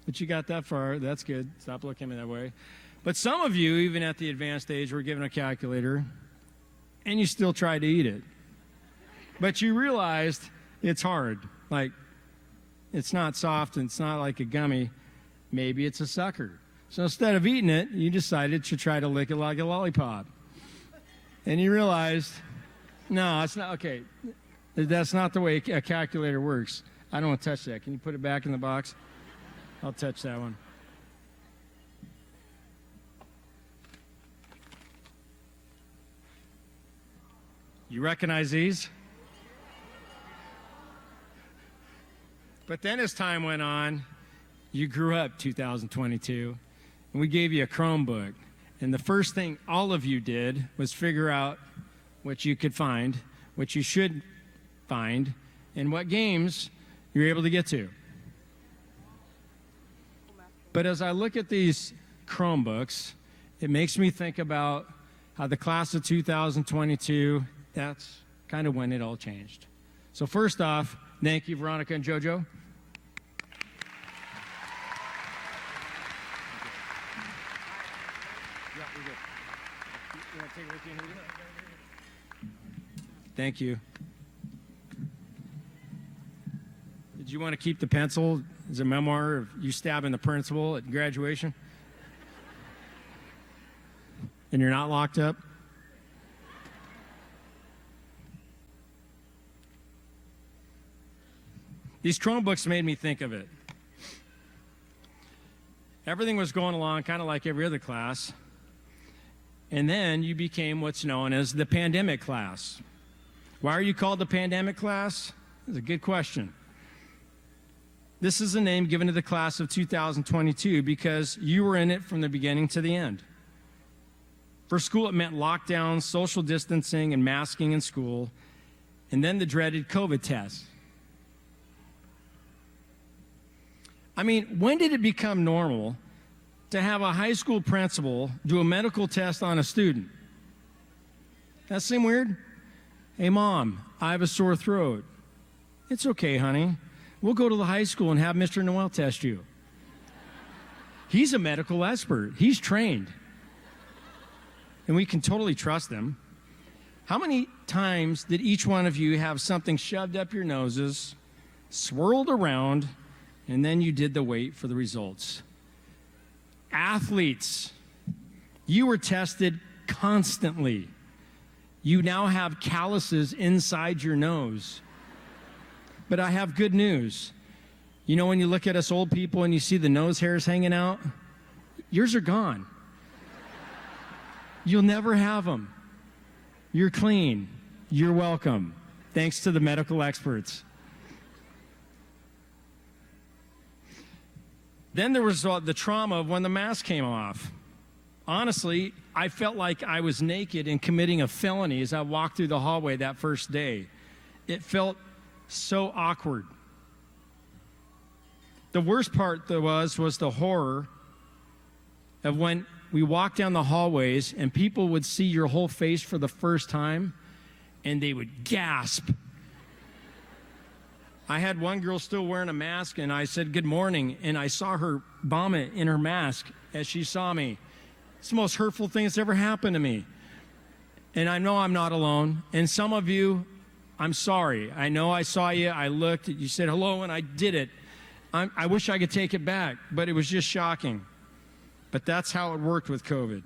Speaker 2: But you got that far. That's good. Stop looking at me that way. But some of you, even at the advanced age, were given a calculator, and you still tried to eat it. But you realized it's hard. Like, it's not soft and it's not like a gummy. Maybe it's a sucker. So instead of eating it, you decided to try to lick it like a lollipop. And you realized, no, it's not, okay, that's not the way a calculator works. I don't want to touch that. Can you put it back in the box? I'll touch that one. You recognize these? But then as time went on, you grew up 2022, and we gave you a Chromebook. And the first thing all of you did was figure out what you could find, what you should find, and what games you're able to get to. But as I look at these Chromebooks, it makes me think about how the class of 2022, that's kind of when it all changed. So first off, thank you, Veronica and JoJo. Thank you. Did you want to keep the pencil as a memoir of you stabbing the principal at graduation? And you're not locked up? These Chromebooks made me think of it. Everything was going along kind of like every other class. And then you became what's known as the pandemic class. Why are you called the pandemic class? That's a good question. This is a name given to the class of 2022 because you were in it from the beginning to the end. For school, it meant lockdowns, social distancing, and masking in school, and then the dreaded COVID test. I mean, when did it become normal to have a high school principal do a medical test on a student? That seem weird? Hey, Mom, I have a sore throat. It's okay, honey. We'll go to the high school and have Mr. Noel test you. He's a medical expert. He's trained. And we can totally trust him. How many times did each one of you have something shoved up your noses, swirled around, and then you did the wait for the results? Athletes, you were tested constantly. You now have calluses inside your nose. But I have good news. You know, when you look at us old people and you see the nose hairs hanging out, yours are gone. You'll never have them. You're clean. You're welcome. Thanks to the medical experts. Then there was the trauma of when the mask came off. Honestly, I felt like I was naked and committing a felony as I walked through the hallway that first day. It felt so awkward. The worst part was the horror of when we walked down the hallways and people would see your whole face for the first time and they would gasp. I had one girl still wearing a mask and I said good morning and I saw her vomit in her mask as she saw me. It's the most hurtful thing that's ever happened to me. And I know I'm not alone. And some of you, I'm sorry. I know I saw you, I looked, you said hello and I did it. I wish I could take it back, but it was just shocking. But that's how it worked with COVID.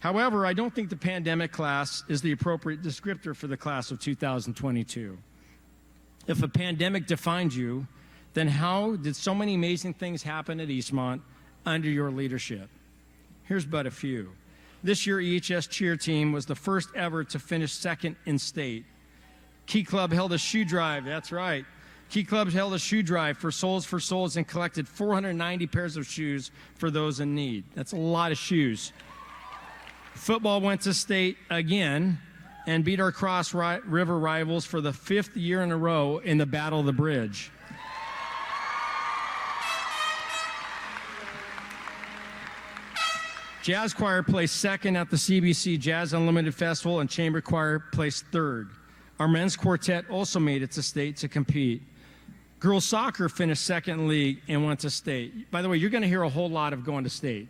Speaker 2: However, I don't think the pandemic class is the appropriate descriptor for the class of 2022. If a pandemic defined you, then how did so many amazing things happen at Eastmont under your leadership? Here's but a few. This year, EHS cheer team was the first ever to finish second in state. Key Club held a shoe drive, that's right. Key Clubs held a shoe drive for Souls and collected 490 pairs of shoes for those in need. That's a lot of shoes. Football went to state again and beat our Cross River rivals for the 5th year in a row in the Battle of the Bridge. Jazz Choir placed second at the CBC Jazz Unlimited Festival, and Chamber Choir placed third. Our men's quartet also made it to state to compete. Girls soccer finished second in league and went to state. By the way, you're going to hear a whole lot of going to state.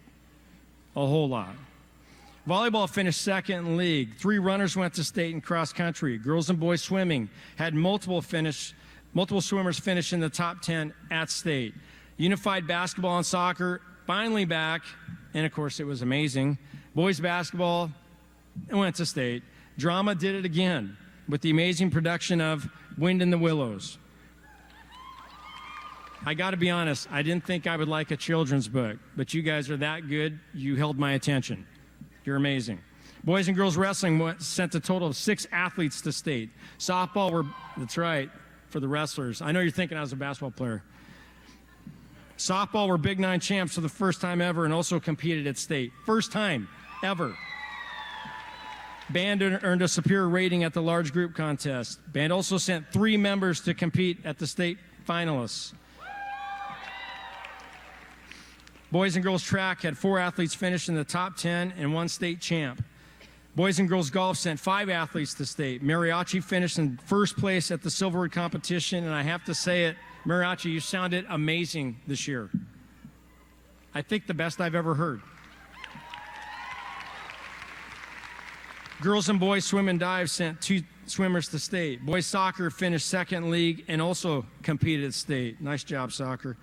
Speaker 2: A whole lot. Volleyball finished second in league. 3 runners went to state in cross country. Girls and boys swimming had multiple swimmers finish in the top 10 at state. Unified basketball and soccer finally back, and of course it was amazing. Boys basketball went to state. Drama did it again with the amazing production of Wind in the Willows. I got to be honest, I didn't think I would like a children's book, but you guys are that good, you held my attention. You're amazing. Boys and girls wrestling sent a total of 6 athletes to state. Softball that's right, for the wrestlers. I know you're thinking I was a basketball player. Softball were Big 9 champs for the first time ever and also competed at state. First time ever. Band earned a superior rating at the large group contest. Band also sent 3 members to compete at the state finalists. Boys and girls track had 4 athletes finish in the top 10 and 1 state champ. Boys and girls golf sent 5 athletes to state. Mariachi finished in first place at the Silverwood competition, and I have to say it, Mariachi, you sounded amazing this year. I think the best I've ever heard. Girls and boys swim and dive sent 2 swimmers to state. Boys soccer finished second in league and also competed at state. Nice job, soccer.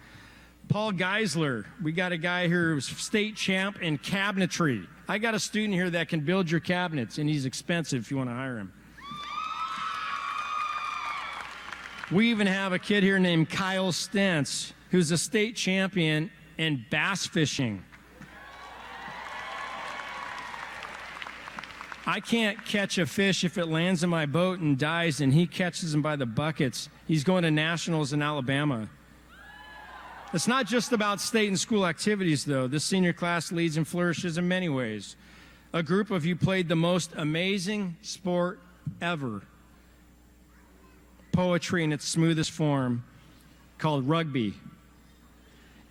Speaker 2: Paul Geisler, we got a guy here who's state champ in cabinetry. I got a student here that can build your cabinets, and he's expensive if you want to hire him. We even have a kid here named Kyle Stentz, who's a state champion in bass fishing. I can't catch a fish if it lands in my boat and dies, and he catches them by the buckets. He's going to nationals in Alabama. It's not just about state and school activities, though. This senior class leads and flourishes in many ways. A group of you played the most amazing sport ever. Poetry in its smoothest form, called rugby,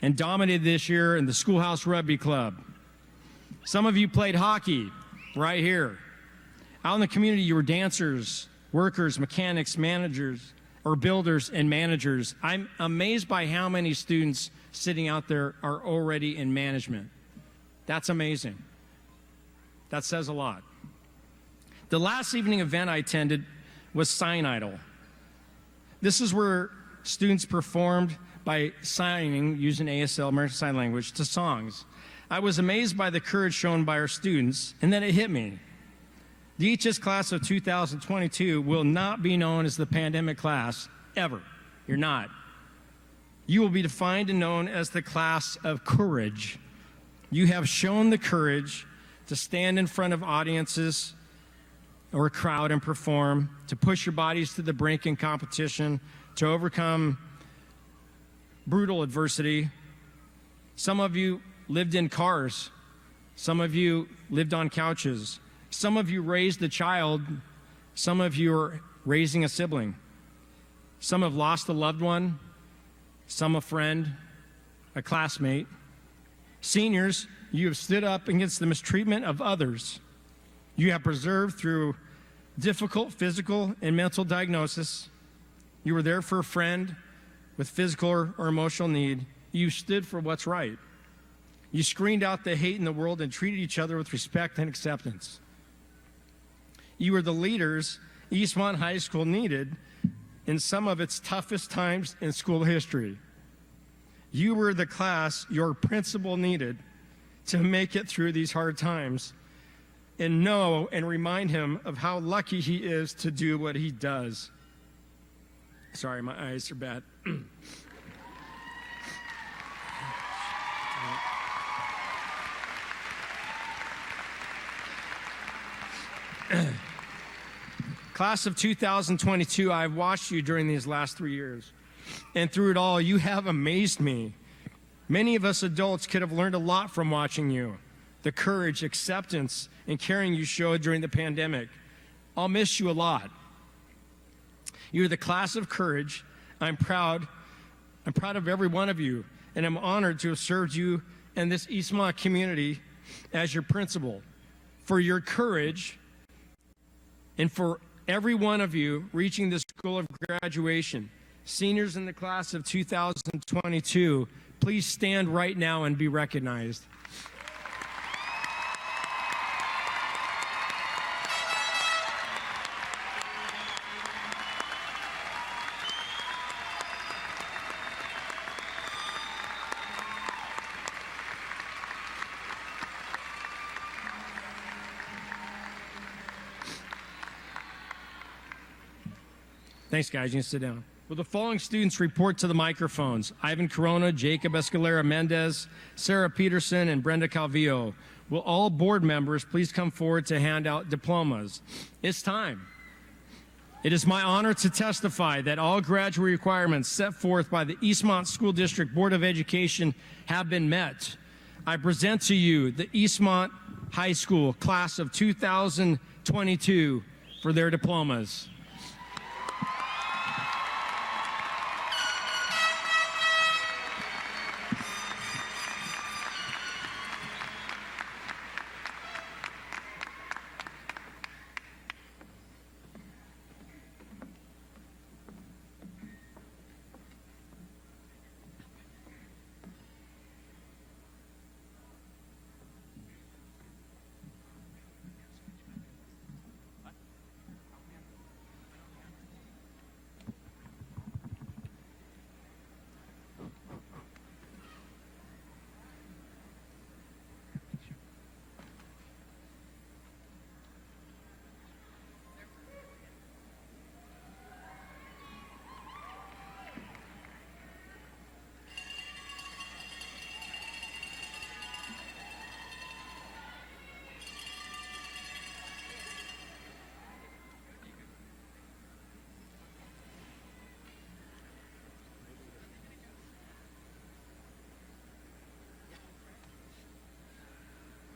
Speaker 2: and dominated this year in the Schoolhouse Rugby Club. Some of you played hockey right here. Out in the community, you were dancers, workers, mechanics, managers, or builders and managers. I'm amazed by how many students sitting out there are already in management. That's amazing. That says a lot. The last evening event I attended was Sign Idol. This is where students performed by signing, using ASL, American Sign Language, to songs. I was amazed by the courage shown by our students, and then it hit me. The EHS class of 2022 will not be known as the pandemic class, ever. You're not. You will be defined and known as the class of courage. You have shown the courage to stand in front of audiences or a crowd and perform, to push your bodies to the brink in competition, to overcome brutal adversity. Some of you lived in cars. Some of you lived on couches. Some of you raised a child. Some of you are raising a sibling. Some have lost a loved one. Some a friend, a classmate. Seniors, you have stood up against the mistreatment of others. You have preserved through difficult physical and mental diagnosis. You were there for a friend with physical or emotional need. You stood for what's right. You screened out the hate in the world and treated each other with respect and acceptance. You were the leaders Eastmont High School needed in some of its toughest times in school history. You were the class your principal needed to make it through these hard times and know and remind him of how lucky he is to do what he does. Sorry, my eyes are bad. Class of 2022, I've watched you during these last 3 years. And through it all, you have amazed me. Many of us adults could have learned a lot from watching you. The courage, acceptance, and caring you showed during the pandemic. I'll miss you a lot. You're the class of courage. I'm proud of every one of you, and I'm honored to have served you and this Eastmont community as your principal. For your courage and for every one of you reaching the school of graduation. Seniors in the class of 2022, please stand right now and be recognized. Thanks, guys. You can sit down. Will the following students report to the microphones? Ivan Corona, Jacob Escalera Mendez, Sarah Peterson, and Brenda Calvillo. Will all board members please come forward to hand out diplomas? It's time. It is my honor to testify that all graduate requirements set forth by the Eastmont School District Board of Education have been met. I present to you the Eastmont High School class of 2022 for their diplomas.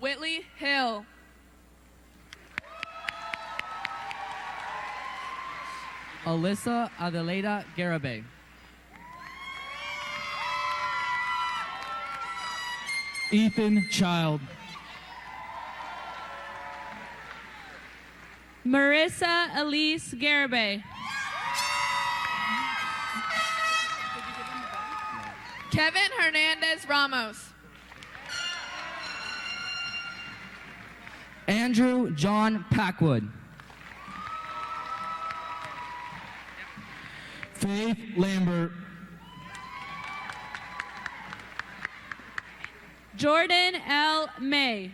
Speaker 4: Whitley Hill.
Speaker 11: Alyssa Adelaida Garabay.
Speaker 12: Ethan Child.
Speaker 3: Marissa Elise Garibay.
Speaker 4: Kevin Hernandez Ramos.
Speaker 11: Andrew John Packwood.
Speaker 12: Faith Lambert.
Speaker 3: Jordan L. May.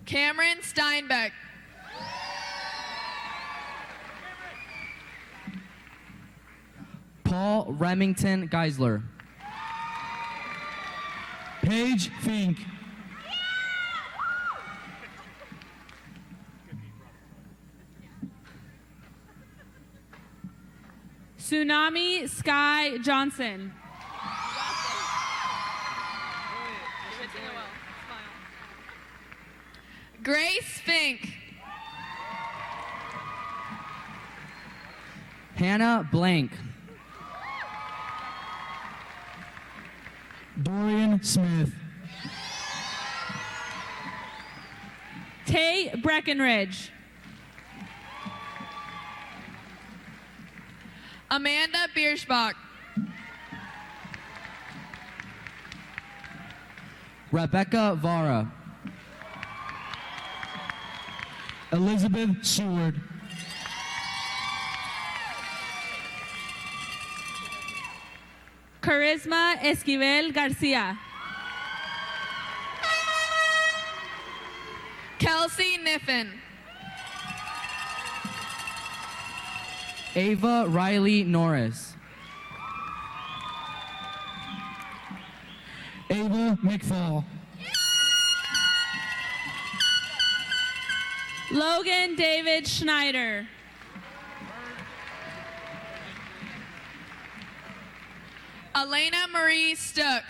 Speaker 4: Cameron Steinbeck.
Speaker 11: Paul Remington Geisler.
Speaker 12: Paige Fink.
Speaker 3: Tsunami Sky Johnson.
Speaker 4: Grace Fink.
Speaker 11: Hannah Blank.
Speaker 12: Dorian Smith.
Speaker 3: Tay Breckenridge.
Speaker 4: Amanda Bierschbach.
Speaker 11: Rebecca Vara.
Speaker 12: Elizabeth Seward.
Speaker 3: Charisma Esquivel Garcia.
Speaker 4: Kelsey Niffen.
Speaker 11: Ava Riley Norris.
Speaker 12: Ava McFall.
Speaker 3: Logan David Schneider.
Speaker 4: Elena Marie Stuck.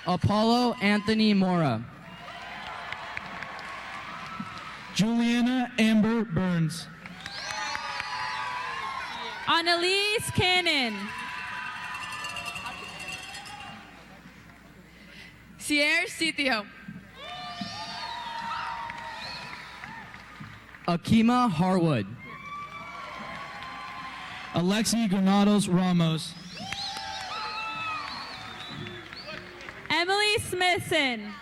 Speaker 11: Apollo Anthony Mora.
Speaker 12: Juliana Amber Burns.
Speaker 3: Annalise Cannon.
Speaker 4: Sierra Sitio.
Speaker 11: Akima Harwood.
Speaker 12: Alexi Granados Ramos.
Speaker 3: Emily Smithson.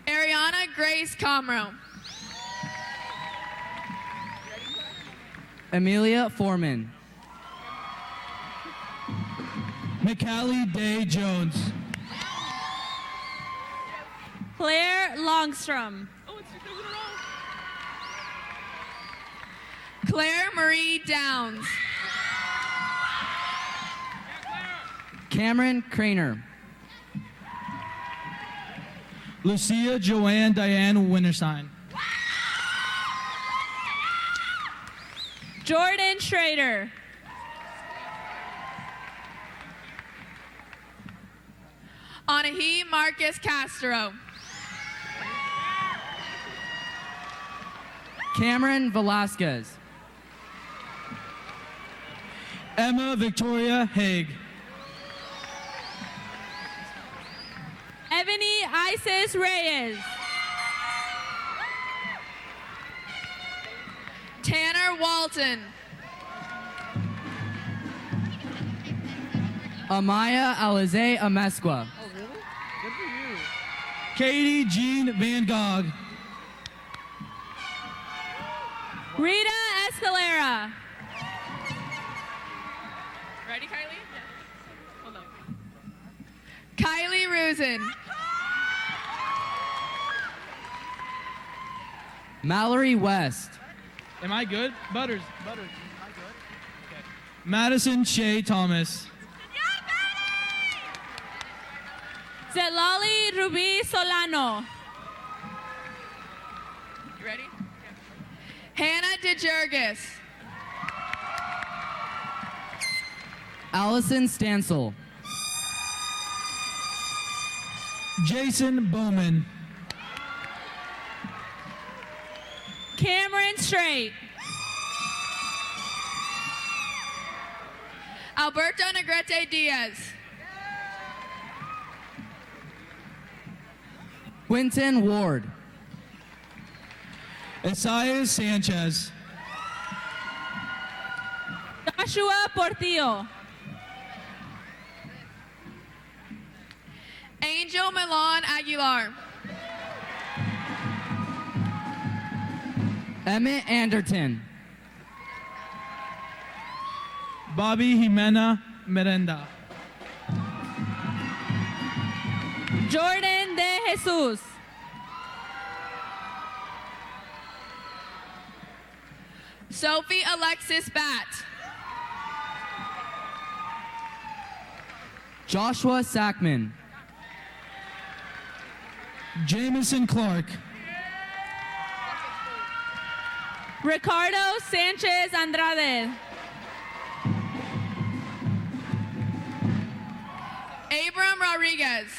Speaker 4: Ariana Grace Comro.
Speaker 11: Amelia Foreman.
Speaker 12: McCallie Day Jones.
Speaker 3: Claire Longstrom.
Speaker 4: Claire Marie Downs.
Speaker 11: Cameron Craner.
Speaker 12: Lucia Joanne Diane Winterstein.
Speaker 3: Jordan Schrader.
Speaker 4: Anahi Marcus Castro.
Speaker 11: Cameron Velasquez.
Speaker 12: Emma Victoria Haig.
Speaker 3: Ebony Isis Reyes.
Speaker 4: Tanner Walton.
Speaker 11: Amaya Alize Amesqua.
Speaker 12: Katie Jean Van Gogh.
Speaker 3: Rita Escalera.
Speaker 4: Ready, Kylie? Hold on. Kylie Rusin.
Speaker 11: Mallory West.
Speaker 12: Am I good? Butters. Am I good? Okay. Madison Shea Thomas.
Speaker 3: Zelali Ruby Solano.
Speaker 4: You ready? Hannah DeJurgis.
Speaker 11: Allison Stansel.
Speaker 12: Jason Bowman.
Speaker 3: Cameron Strait.
Speaker 4: Alberto Negrete Diaz.
Speaker 11: Quinton Ward.
Speaker 12: Isaias Sanchez.
Speaker 3: Joshua Portillo.
Speaker 4: Angel Milan Aguilar.
Speaker 11: Emmett Anderton.
Speaker 12: Bobby Jimena Miranda.
Speaker 3: Jordan De Jesus.
Speaker 4: Sophie Alexis Bat.
Speaker 11: Joshua Sackman.
Speaker 12: Jameson Clark.
Speaker 3: Ricardo Sanchez Andrade.
Speaker 4: Abram Rodriguez.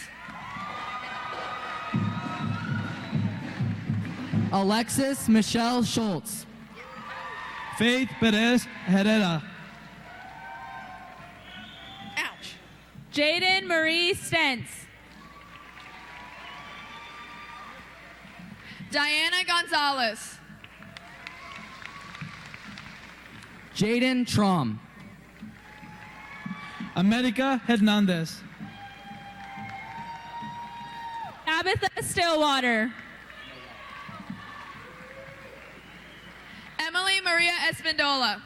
Speaker 11: Alexis Michelle Schultz.
Speaker 12: Faith Perez Herrera.
Speaker 4: Ouch.
Speaker 3: Jaden Marie Stentz.
Speaker 4: Diana Gonzalez.
Speaker 11: Jaden Trom.
Speaker 12: America Hernandez.
Speaker 3: Tabitha Stillwater.
Speaker 4: Emily Maria Espindola.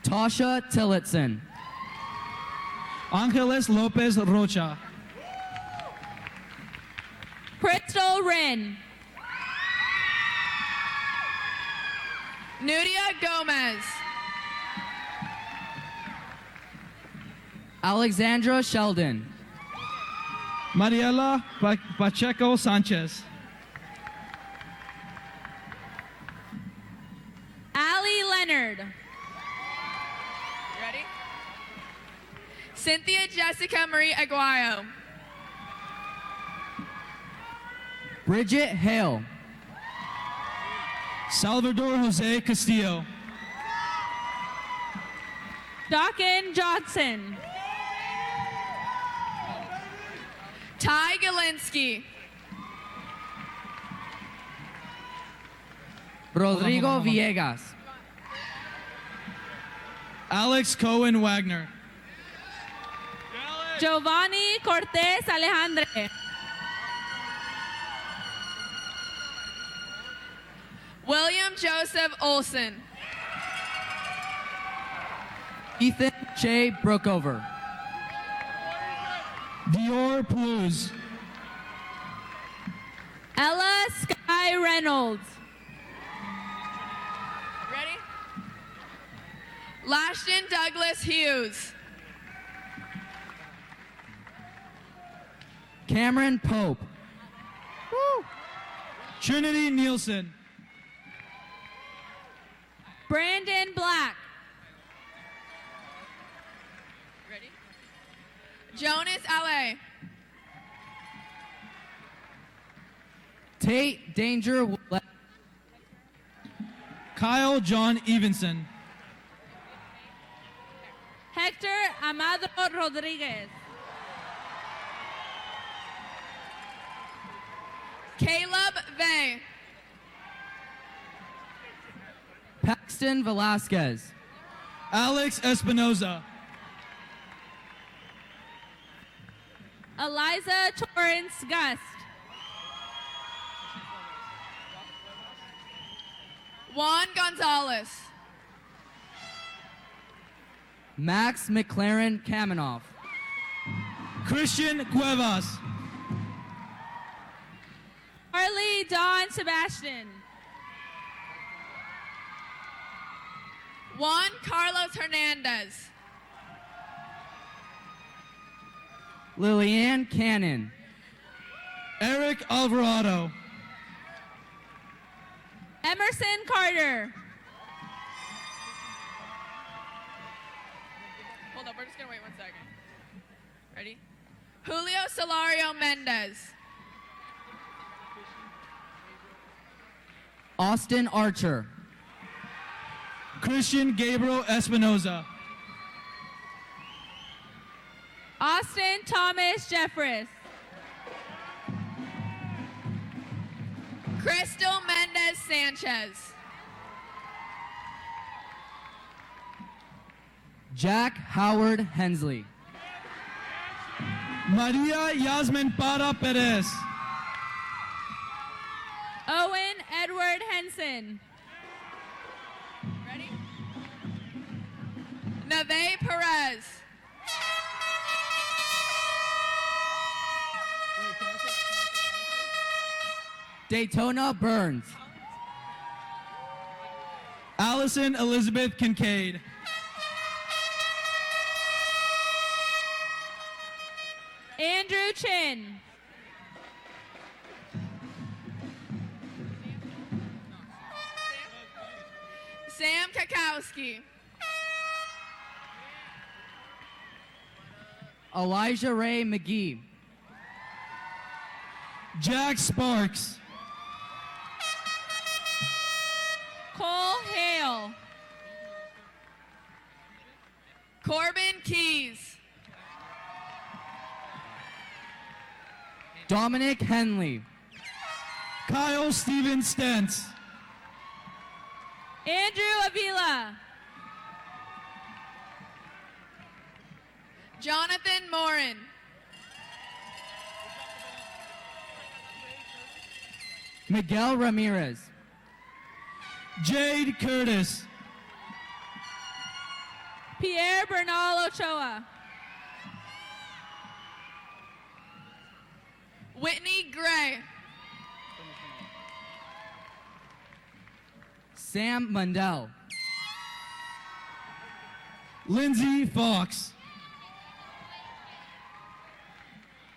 Speaker 11: Tasha Tillotson.
Speaker 12: Angeles Lopez Rocha.
Speaker 3: Crystal Wren.
Speaker 4: Nudia Gomez.
Speaker 11: Alexandra Sheldon.
Speaker 12: Mariela Pacheco Sanchez.
Speaker 3: Allie Leonard.
Speaker 4: Ready? Cynthia Jessica Marie Aguayo.
Speaker 11: Bridget Hale.
Speaker 12: Salvador Jose Castillo.
Speaker 3: Dawkin Johnson.
Speaker 4: Ty Galinsky.
Speaker 11: Rodrigo Villegas.
Speaker 12: Alex Cohen Wagner.
Speaker 3: Giovanni Cortez Alejandre.
Speaker 4: William Joseph Olson.
Speaker 11: Ethan Shea Brookover.
Speaker 12: Dior Pluz.
Speaker 3: Ella Sky Reynolds.
Speaker 4: Ready? Lashton Douglas Hughes.
Speaker 11: Cameron Pope.
Speaker 12: Trinity Nielsen.
Speaker 3: Brandon Black.
Speaker 4: Ready? Jonas L.A.
Speaker 11: Tate Danger Willett.
Speaker 12: Kyle John Evenson.
Speaker 3: Hector Amado Rodriguez.
Speaker 4: Caleb Vey.
Speaker 11: Paxton Velasquez.
Speaker 12: Alex Espinoza.
Speaker 3: Eliza Torrance Gust.
Speaker 4: Juan Gonzalez.
Speaker 11: Max McLaren Kamenoff.
Speaker 12: Christian Cuevas.
Speaker 3: Harley Dawn Sebastian.
Speaker 4: Juan Carlos Hernandez.
Speaker 11: Lillian Cannon.
Speaker 12: Eric Alvarado.
Speaker 3: Emerson Carter.
Speaker 4: Hold up, we're just gonna wait 1 second. Ready? Julio Solario Mendez.
Speaker 11: Austin Archer.
Speaker 12: Christian Gabriel Espinoza.
Speaker 3: Austin Thomas Jeffress.
Speaker 4: Crystal Mendez Sanchez.
Speaker 11: Jack Howard Hensley.
Speaker 12: Maria Yasmin Para Perez.
Speaker 3: Owen Edward Henson.
Speaker 4: Ready? Neve Perez.
Speaker 11: Daytona Burns.
Speaker 12: Allison Elizabeth Kincaid.
Speaker 3: Andrew Chin.
Speaker 4: Sam Kakowski.
Speaker 11: Elijah Ray McGee.
Speaker 12: Jack Sparks.
Speaker 3: Cole Hale.
Speaker 4: Corbin Keys.
Speaker 11: Dominic Henley.
Speaker 12: Kyle Steven Stentz.
Speaker 3: Andrew Avila.
Speaker 4: Jonathan Morin.
Speaker 11: Miguel Ramirez.
Speaker 12: Jade Curtis.
Speaker 3: Pierre Bernal Ochoa.
Speaker 4: Whitney Gray.
Speaker 11: Sam Mundell.
Speaker 12: Lindsay Fox.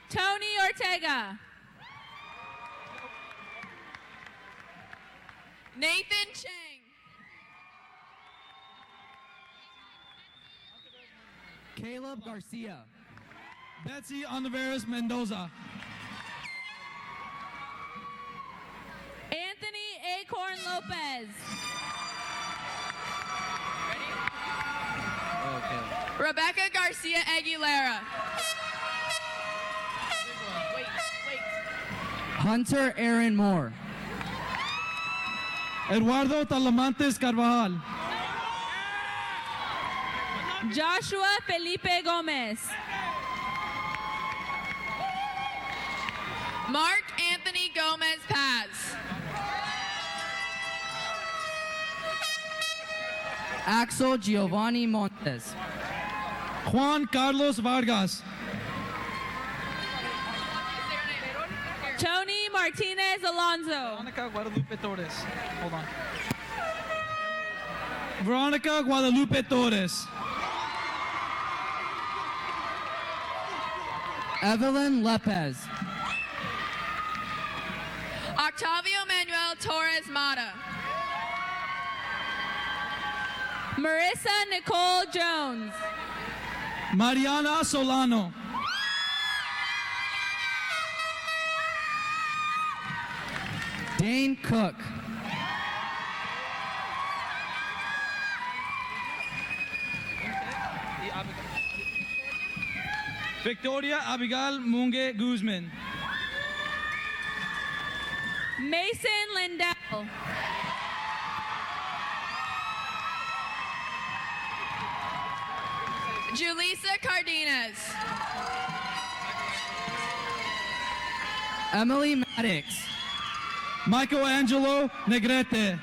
Speaker 3: Tony Ortega.
Speaker 4: Nathan Chang.
Speaker 11: Caleb Garcia.
Speaker 12: Betsy Oliveras Mendoza.
Speaker 3: Anthony Acorn Lopez.
Speaker 4: Rebecca Garcia Aguilera.
Speaker 11: Hunter Aaron Moore.
Speaker 12: Eduardo Talamantes Carvajal.
Speaker 3: Joshua Felipe Gomez.
Speaker 4: Mark Anthony Gomez Paz.
Speaker 11: Axel Giovanni Montes.
Speaker 12: Juan Carlos Vargas.
Speaker 3: Tony Martinez Alonso.
Speaker 12: Veronica Guadalupe Torres. Hold on. Veronica Guadalupe Torres.
Speaker 11: Evelyn Lopez.
Speaker 4: Octavio Manuel Torres Mata.
Speaker 3: Marissa Nicole Jones.
Speaker 12: Mariana Solano.
Speaker 11: Dane Cook.
Speaker 12: Victoria Abigail Munge Guzman.
Speaker 3: Mason Lindell.
Speaker 4: Julissa Cardenas.
Speaker 11: Emily Maddox.
Speaker 12: Michelangelo Negrete.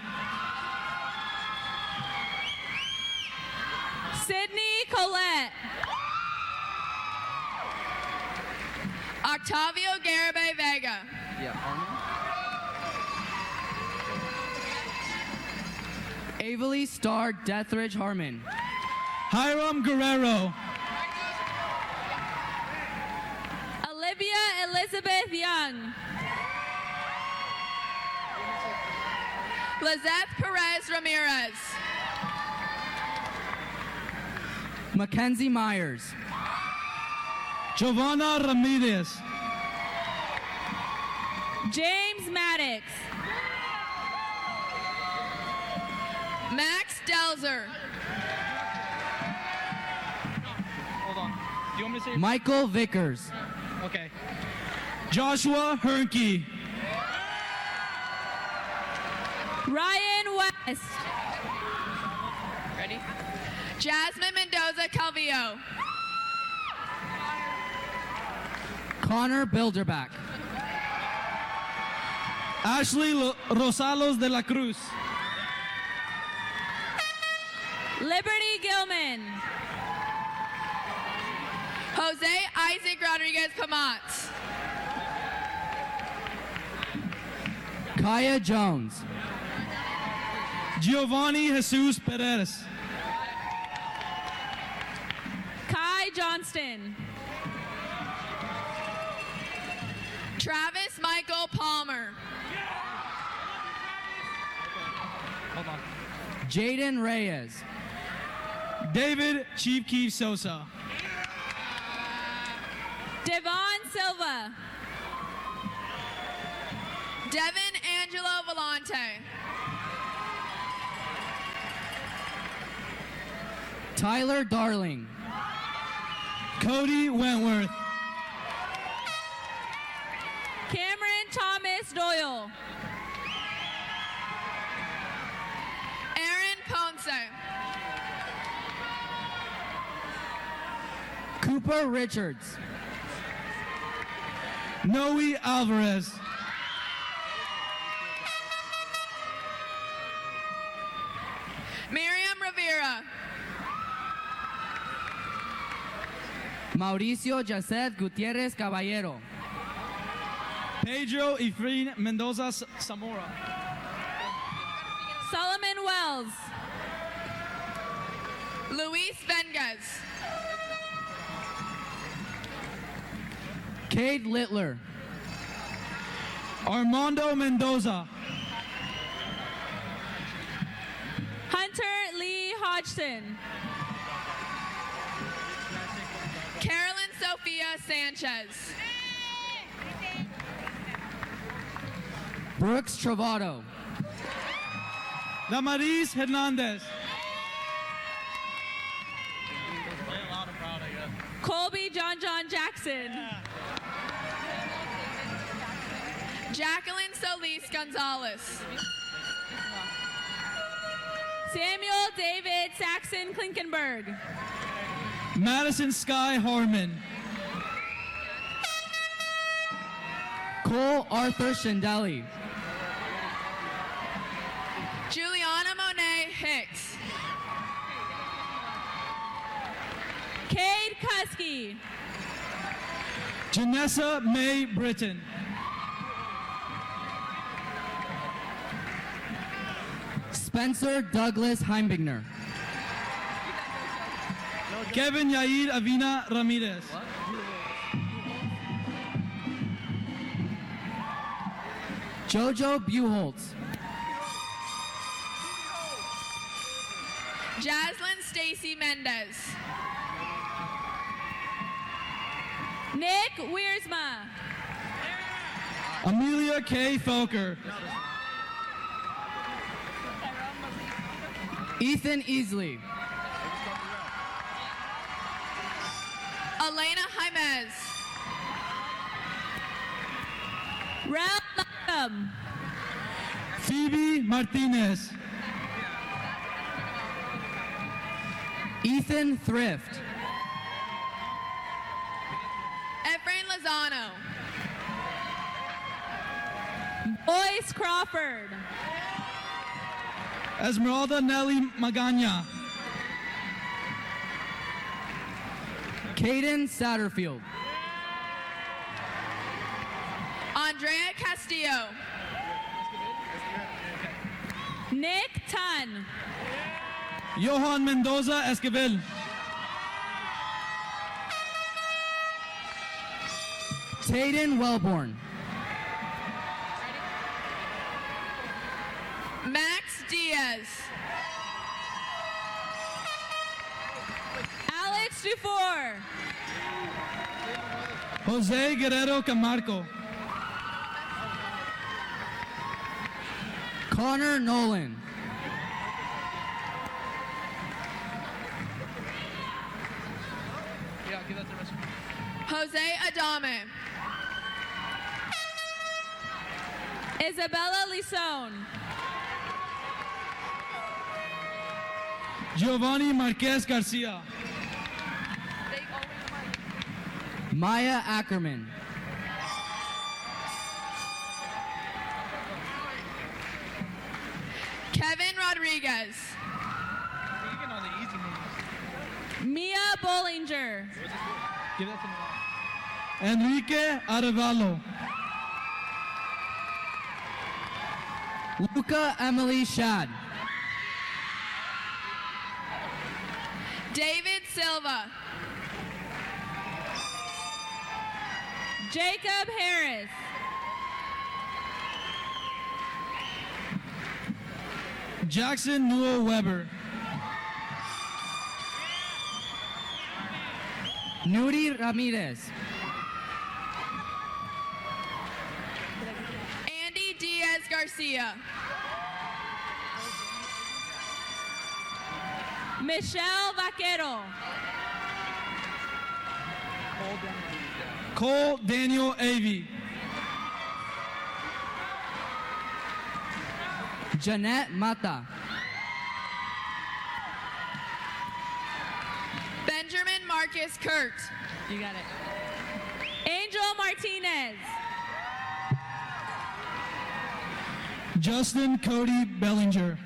Speaker 3: Sydney Collette.
Speaker 4: Octavio Garibay Vega.
Speaker 11: Avely Star Deathridge Harmon.
Speaker 12: Hiram Guerrero.
Speaker 3: Olivia Elizabeth Young.
Speaker 4: Lizeth Perez Ramirez.
Speaker 11: Mackenzie Myers.
Speaker 12: Giovanna Ramirez.
Speaker 3: James Maddox.
Speaker 4: Max Delzer.
Speaker 12: Hold on. Do you want me me say?
Speaker 11: Michael Vickers.
Speaker 12: Okay. Joshua Hernke.
Speaker 3: Ryan West.
Speaker 4: Ready? Jasmine Mendoza Calvillo.
Speaker 11: Connor Bilderback.
Speaker 12: Ashley Rosalos de la Cruz.
Speaker 3: Liberty Gilman.
Speaker 4: Jose Isaac Rodriguez Camat.
Speaker 11: Kaya Jones.
Speaker 12: Giovanni Jesus Perez.
Speaker 3: Kai Johnston.
Speaker 4: Travis Michael Palmer.
Speaker 12: Hold on.
Speaker 11: Jaden Reyes.
Speaker 12: David Chief Keef Sosa.
Speaker 3: Devon Silva.
Speaker 4: Devin Angelo Volante.
Speaker 11: Tyler Darling.
Speaker 12: Cody Wentworth.
Speaker 3: Cameron Thomas Doyle.
Speaker 4: Aaron Ponce.
Speaker 11: Cooper Richards.
Speaker 12: Noe Alvarez.
Speaker 4: Miriam Rivera.
Speaker 11: Mauricio Jacet Gutierrez Caballero.
Speaker 12: Pedro Efrain Mendoza Zamora.
Speaker 3: Solomon Wells.
Speaker 4: Luis Vengas.
Speaker 11: Cade Littler.
Speaker 12: Armando Mendoza.
Speaker 3: Hunter Lee Hodgson.
Speaker 4: Carolyn Sophia Sanchez.
Speaker 11: Brooks Travado.
Speaker 12: Damaris Hernandez.
Speaker 3: Colby John Jackson.
Speaker 4: Jacqueline Solis Gonzalez.
Speaker 3: Samuel David Saxon Klinkenberg.
Speaker 12: Madison Sky Harmon.
Speaker 11: Cole Arthur Shandeli.
Speaker 4: Juliana Monet Hicks.
Speaker 3: Cade Kuski.
Speaker 12: Janessa May Britton.
Speaker 11: Spencer Douglas Heimbigner.
Speaker 12: Kevin Yair Avina Ramirez.
Speaker 11: Jojo Buholtz.
Speaker 4: Jaslyn Stacy Mendez.
Speaker 3: Nick Wiersma.
Speaker 12: Amelia K. Felker.
Speaker 11: Ethan Easley.
Speaker 4: Elena Jaimez.
Speaker 3: Ralph Malcolm.
Speaker 12: Phoebe Martinez.
Speaker 11: Ethan Thrift.
Speaker 4: Efrain Lozano.
Speaker 3: Boyce Crawford.
Speaker 12: Esmeralda Nelly Magana.
Speaker 11: Caden Satterfield.
Speaker 4: Andrea Castillo.
Speaker 3: Nick Tunn.
Speaker 12: Johan Mendoza Esquivel.
Speaker 11: Tayden Wellborn.
Speaker 4: Max Diaz.
Speaker 3: Alex Dufour.
Speaker 12: Jose Guerrero Camargo.
Speaker 11: Connor Nolan.
Speaker 12: Yeah, give that to the rest.
Speaker 4: Jose Adame.
Speaker 3: Isabella Lison.
Speaker 12: Giovanni Marquez Garcia.
Speaker 11: Maya Ackerman.
Speaker 4: Kevin Rodriguez.
Speaker 3: Mia Bollinger.
Speaker 12: Give that to me. Enrique Arevalo.
Speaker 11: Luca Emily Shad.
Speaker 4: David Silva.
Speaker 3: Jacob Harris.
Speaker 12: Jackson Newell Weber.
Speaker 11: Nuri Ramirez.
Speaker 4: Andy Diaz Garcia.
Speaker 3: Michelle Vaquero.
Speaker 12: Cole Daniel Avey.
Speaker 11: Jeanette Mata.
Speaker 4: Benjamin Marcus Kurt.
Speaker 3: You got it. Angel Martinez.
Speaker 12: Justin Cody Bellinger.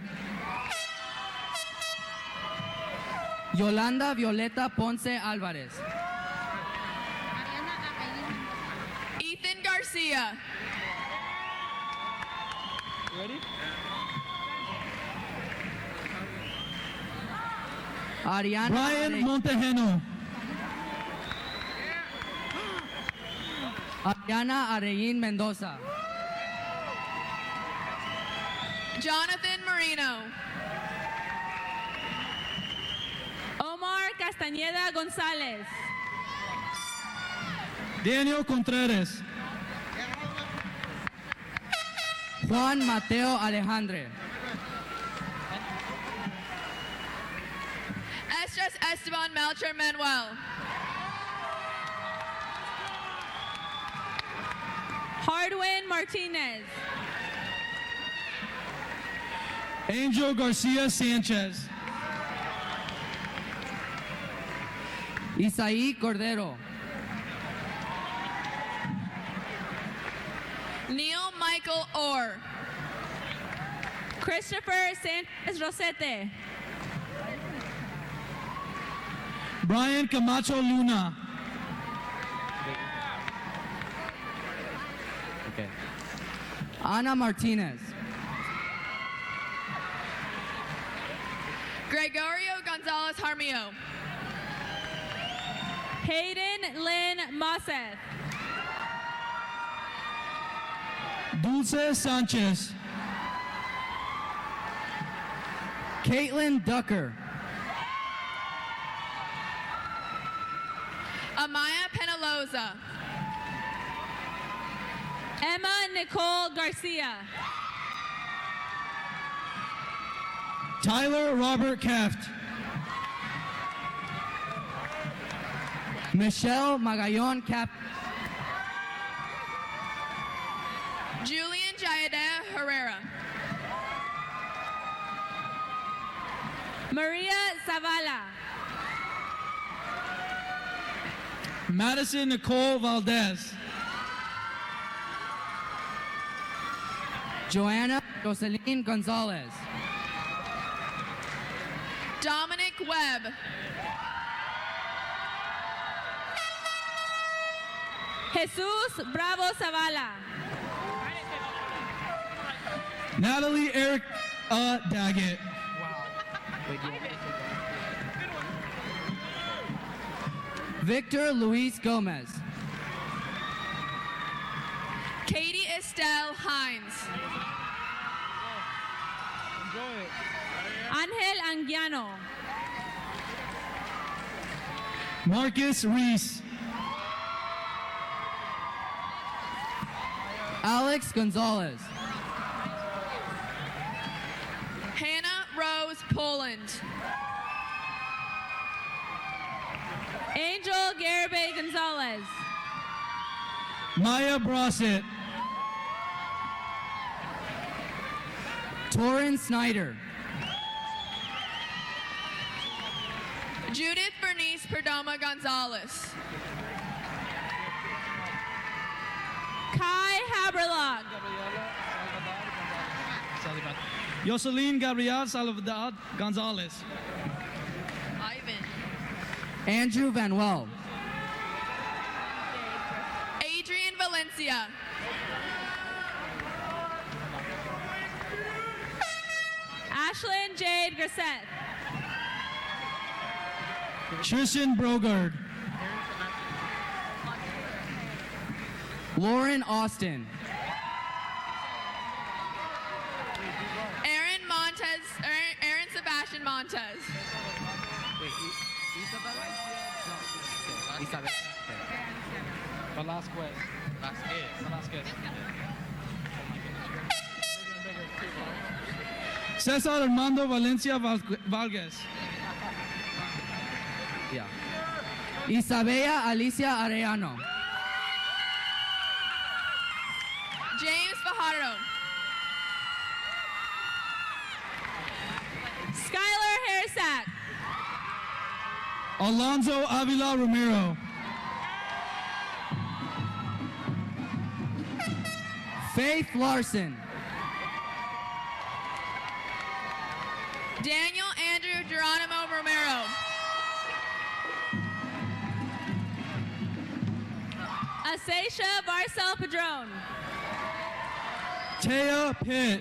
Speaker 11: Yolanda Violeta Ponce Alvarez.
Speaker 4: Ethan Garcia.
Speaker 12: Ready?
Speaker 11: Ariana
Speaker 12: Brian
Speaker 11: Are-
Speaker 12: Montejano.
Speaker 11: Ariana Arein Mendoza.
Speaker 4: Jonathan Marino.
Speaker 3: Omar Castañeda González.
Speaker 12: Daniel Contreras.
Speaker 11: Juan Mateo Alejandre.
Speaker 4: Estras Esteban Melchor Manuel.
Speaker 3: Hardwin Martinez.
Speaker 12: Angel Garcia Sanchez.
Speaker 11: Isaí Cordero.
Speaker 4: Neil Michael Orr.
Speaker 3: Christopher Sanchez Rosete.
Speaker 12: Brian Camacho Luna.
Speaker 11: Okay. Ana Martinez.
Speaker 4: Gregorio Gonzalez Harmio.
Speaker 3: Hayden Lynn Mosseth.
Speaker 12: Dulce Sanchez.
Speaker 11: Caitlin Ducker.
Speaker 4: Amaya Penaloza.
Speaker 3: Emma Nicole Garcia.
Speaker 12: Tyler Robert Kaft.
Speaker 11: Michelle Magallon Cap.
Speaker 4: Julian Jayadea Herrera.
Speaker 3: Maria Zavala.
Speaker 12: Madison Nicole Valdez.
Speaker 11: Joanna Jocelyn Gonzalez.
Speaker 4: Dominic Webb.
Speaker 3: Jesus Bravo Zavala.
Speaker 12: Natalie Eric Daggett.
Speaker 11: Victor Luis Gomez.
Speaker 4: Katie Estelle Hines.
Speaker 3: Ángel Anguiano.
Speaker 12: Marcus Reese.
Speaker 11: Alex Gonzalez.
Speaker 4: Hannah Rose Poland.
Speaker 3: Angel Garibay Gonzalez.
Speaker 12: Maya Brossett.
Speaker 11: Torrin Snyder.
Speaker 4: Judith Bernice Perdomo Gonzalez.
Speaker 3: Kai Haberlog.
Speaker 12: Yoselin Gabriel Salvador Gonzalez.
Speaker 4: Ivan.
Speaker 11: Andrew Van Well.
Speaker 4: Adrian Valencia.
Speaker 3: Ashlyn Jade Grissett.
Speaker 12: Tristan Brogard.
Speaker 11: Lauren Austin.
Speaker 4: Aaron Montez. Aaron Sebastian Montez.
Speaker 12: Cesar Armando Valencia Vargas.
Speaker 11: Yeah. Isabella Alicia Arellano.
Speaker 4: James Fajardo.
Speaker 3: Skylar Harrisack.
Speaker 12: Alonzo Avila Romero.
Speaker 11: Faith Larson.
Speaker 4: Daniel Andrew Geronimo Romero.
Speaker 3: Asacia Barcel Padron.
Speaker 12: Taya Pitt.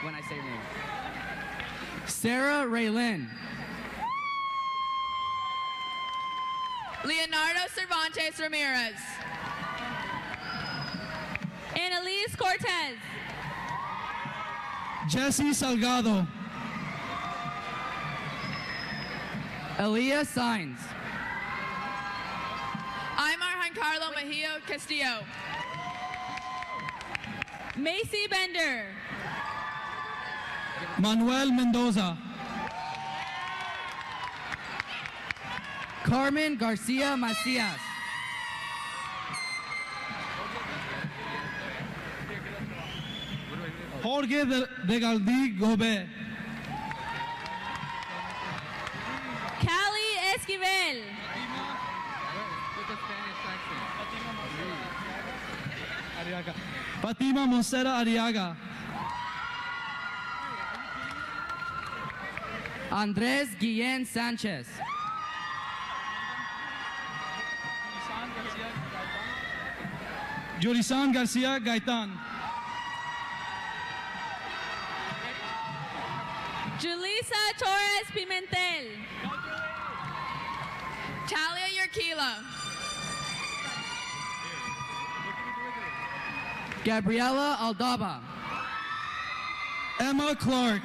Speaker 11: When I say your name. Sarah Raylin.
Speaker 4: Leonardo Cervantes Ramirez.
Speaker 3: Annalise Cortez.
Speaker 12: Jesse Salgado.
Speaker 11: Elia Sainz.
Speaker 4: Aymar Giancarlo Mejia Castillo.
Speaker 3: Macy Bender.
Speaker 12: Manuel Mendoza.
Speaker 11: Carmen Garcia Macias.
Speaker 12: Jorge de Galdi Gobe.
Speaker 3: Cali Esquivel.
Speaker 12: Fatima Mosera Ariaga.
Speaker 11: Andres Guillen Sanchez.
Speaker 12: Yurisan Garcia Gaitan.
Speaker 3: Julissa Torres Pimentel.
Speaker 4: Talia Yerkila.
Speaker 11: Gabriela Aldaba.
Speaker 12: Emma Clark.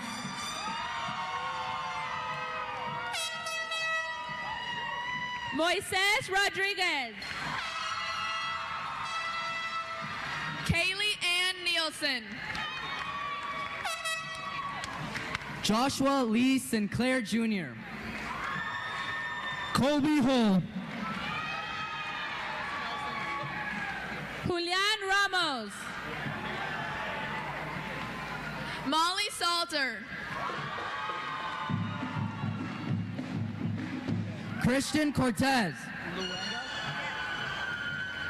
Speaker 3: Moises Rodriguez.
Speaker 4: Kaylee Ann Nielsen.
Speaker 11: Joshua Lee Sinclair Jr.
Speaker 12: Colby Hull.
Speaker 3: Julian Ramos.
Speaker 4: Molly Salter.
Speaker 11: Christian Cortez.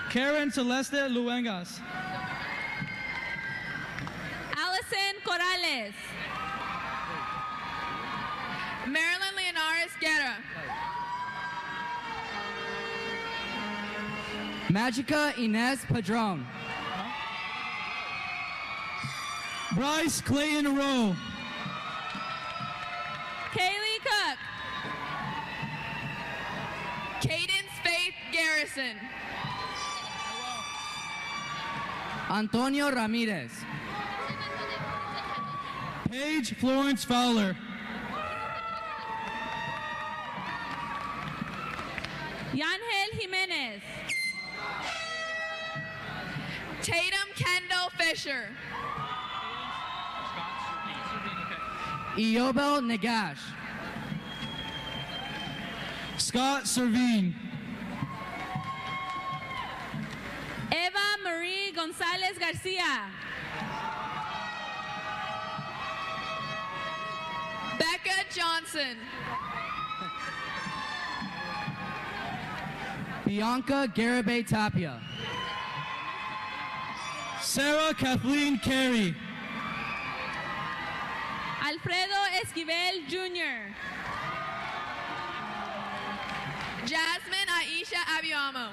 Speaker 12: Karen Celeste Luengas.
Speaker 3: Allison Corrales.
Speaker 4: Marilyn Leonaris Guerra.
Speaker 11: Magica Inez Padron.
Speaker 12: Bryce Clayton Rowe.
Speaker 3: Kaylee Cook.
Speaker 4: Cadence Faith Garrison.
Speaker 11: Antonio Ramirez.
Speaker 12: Paige Florence Fowler.
Speaker 3: Yangel Jimenez.
Speaker 4: Tatum Kendall Fisher.
Speaker 11: Iobel Nagash.
Speaker 12: Scott Servine.
Speaker 3: Eva Marie Gonzalez Garcia.
Speaker 4: Becca Johnson.
Speaker 11: Bianca Garibay Tapia.
Speaker 12: Sarah Kathleen Carey.
Speaker 3: Alfredo Esquivel Jr.
Speaker 4: Jasmine Aisha Abiamo.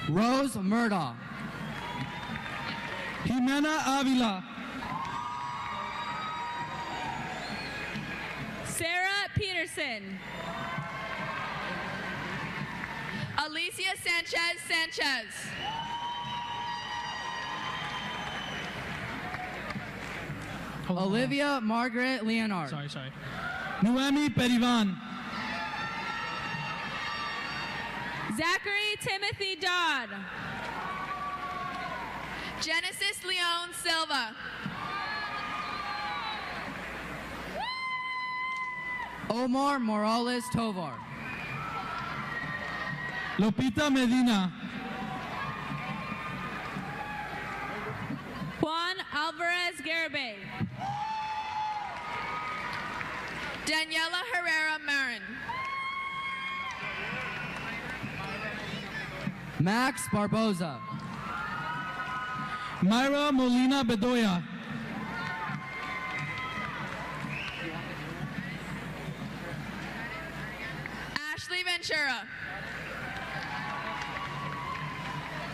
Speaker 11: Rose Murdaugh.
Speaker 12: Jimena Avila.
Speaker 3: Sarah Peterson.
Speaker 4: Alicia Sanchez.
Speaker 11: Olivia Margaret Leonard.
Speaker 12: Sorry. Noemi Perivan.
Speaker 3: Zachary Timothy Dodd.
Speaker 4: Genesis Leon Silva.
Speaker 11: Omar Morales Tovar.
Speaker 12: Lupita Medina.
Speaker 3: Juan Alvarez Garibay.
Speaker 4: Daniela Herrera Marin.
Speaker 11: Max Barboza.
Speaker 12: Myra Molina Bedoya.
Speaker 4: Ashley Ventura.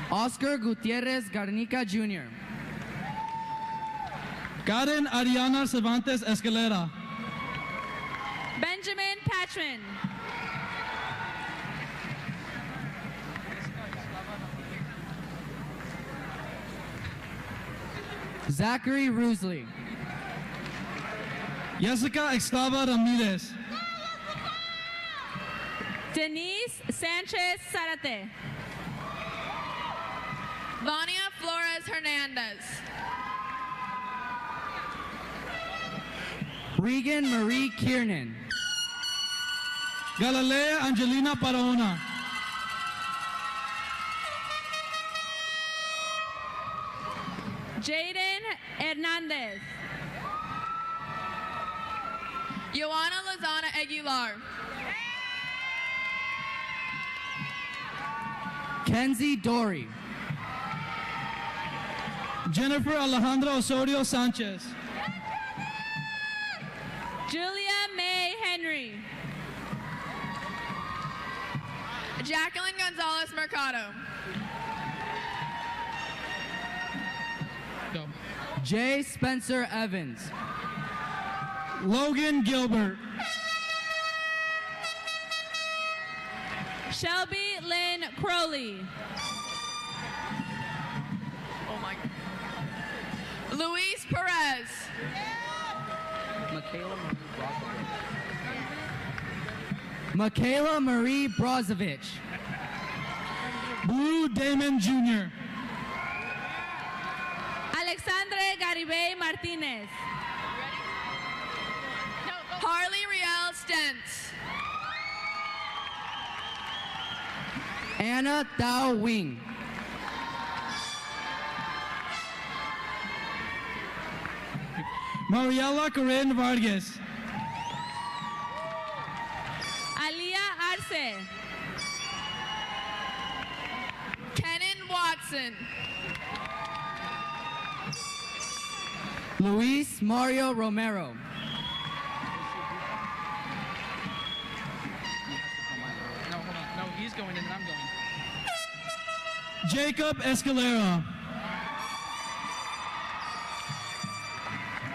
Speaker 11: Oscar Gutierrez Garnica Jr.
Speaker 12: Karen Ariana Cervantes Escalera.
Speaker 3: Benjamin Patron.
Speaker 11: Zachary Roosley.
Speaker 12: Jessica Extava Ramirez.
Speaker 3: Denise Sanchez Zarate.
Speaker 4: Vania Flores Hernandez.
Speaker 11: Regan Marie Kiernan.
Speaker 12: Galilea Angelina Paraona.
Speaker 3: Jaden Hernandez.
Speaker 4: Joanna Lozana Aguilar.
Speaker 11: Kenzie Dory.
Speaker 12: Jennifer Alejandra Osorio Sanchez.
Speaker 3: Julia May Henry.
Speaker 4: Jacqueline Gonzalez Mercado.
Speaker 12: Go.
Speaker 11: Jay Spencer Evans.
Speaker 12: Logan Gilbert.
Speaker 3: Shelby Lynn Crowley.
Speaker 4: Oh my God. Luis Perez.
Speaker 11: Michaela Marie Brozovich.
Speaker 12: Blue Damon Jr.
Speaker 3: Alexandre Garibay Martinez.
Speaker 4: Harley Riel Stentz.
Speaker 11: Anna Thao Wing.
Speaker 12: Mariela Corinne Vargas.
Speaker 3: Alia Arce.
Speaker 4: Kenan Watson.
Speaker 11: Luis Mario Romero.
Speaker 12: No, hold on. No, he's going in and I'm going. Jacob Escalera.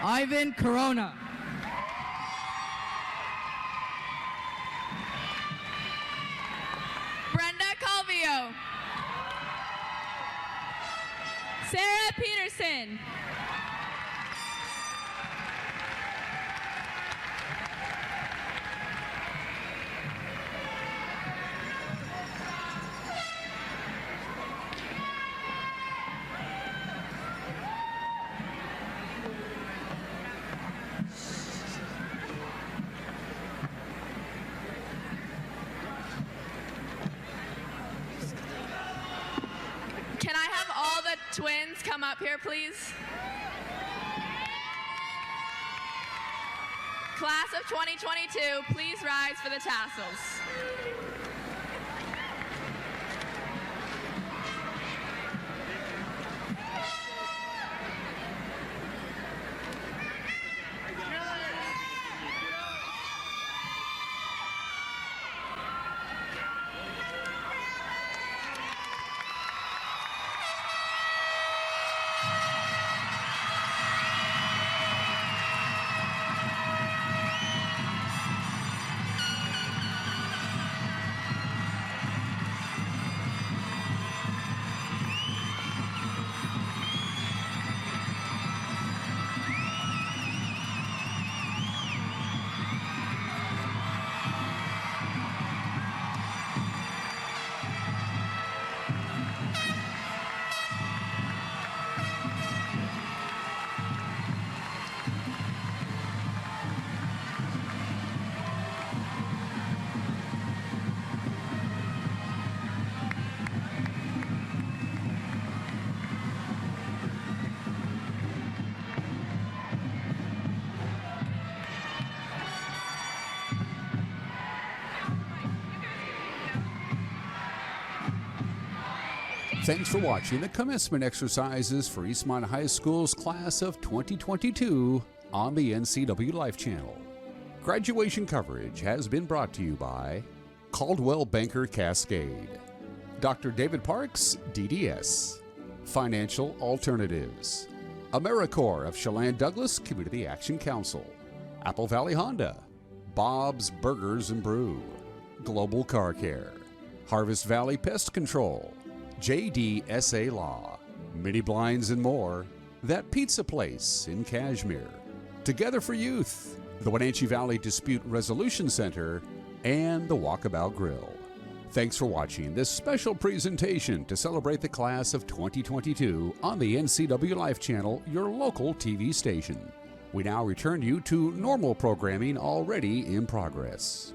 Speaker 11: Ivan Corona.
Speaker 4: Brenda Calvillo.
Speaker 3: Sarah Peterson.
Speaker 4: twins come up here, please? Class of 2022, please rise for the tassels.
Speaker 1: Thanks for watching the commencement exercises for Eastmont High School's class of 2022 on the NCWLIFE Channel. Graduation coverage has been brought to you by Caldwell Banker Cascade, Dr. David Parks, DDS, Financial Alternatives, AmeriCorps of Chelan Douglas Community Action Council, Apple Valley Honda, Bob's Burgers and Brew, Global Car Care, Harvest Valley Pest Control, JDSA Law, Mini Blinds and more, That Pizza Place in Cashmere, Together for Youth, the Wenatchee Valley Dispute Resolution Center, and the Walkabout Grill. Thanks for watching this special presentation to celebrate the class of 2022 on the NCWLIFE Channel, your local TV station. We now return you to normal programming already in progress.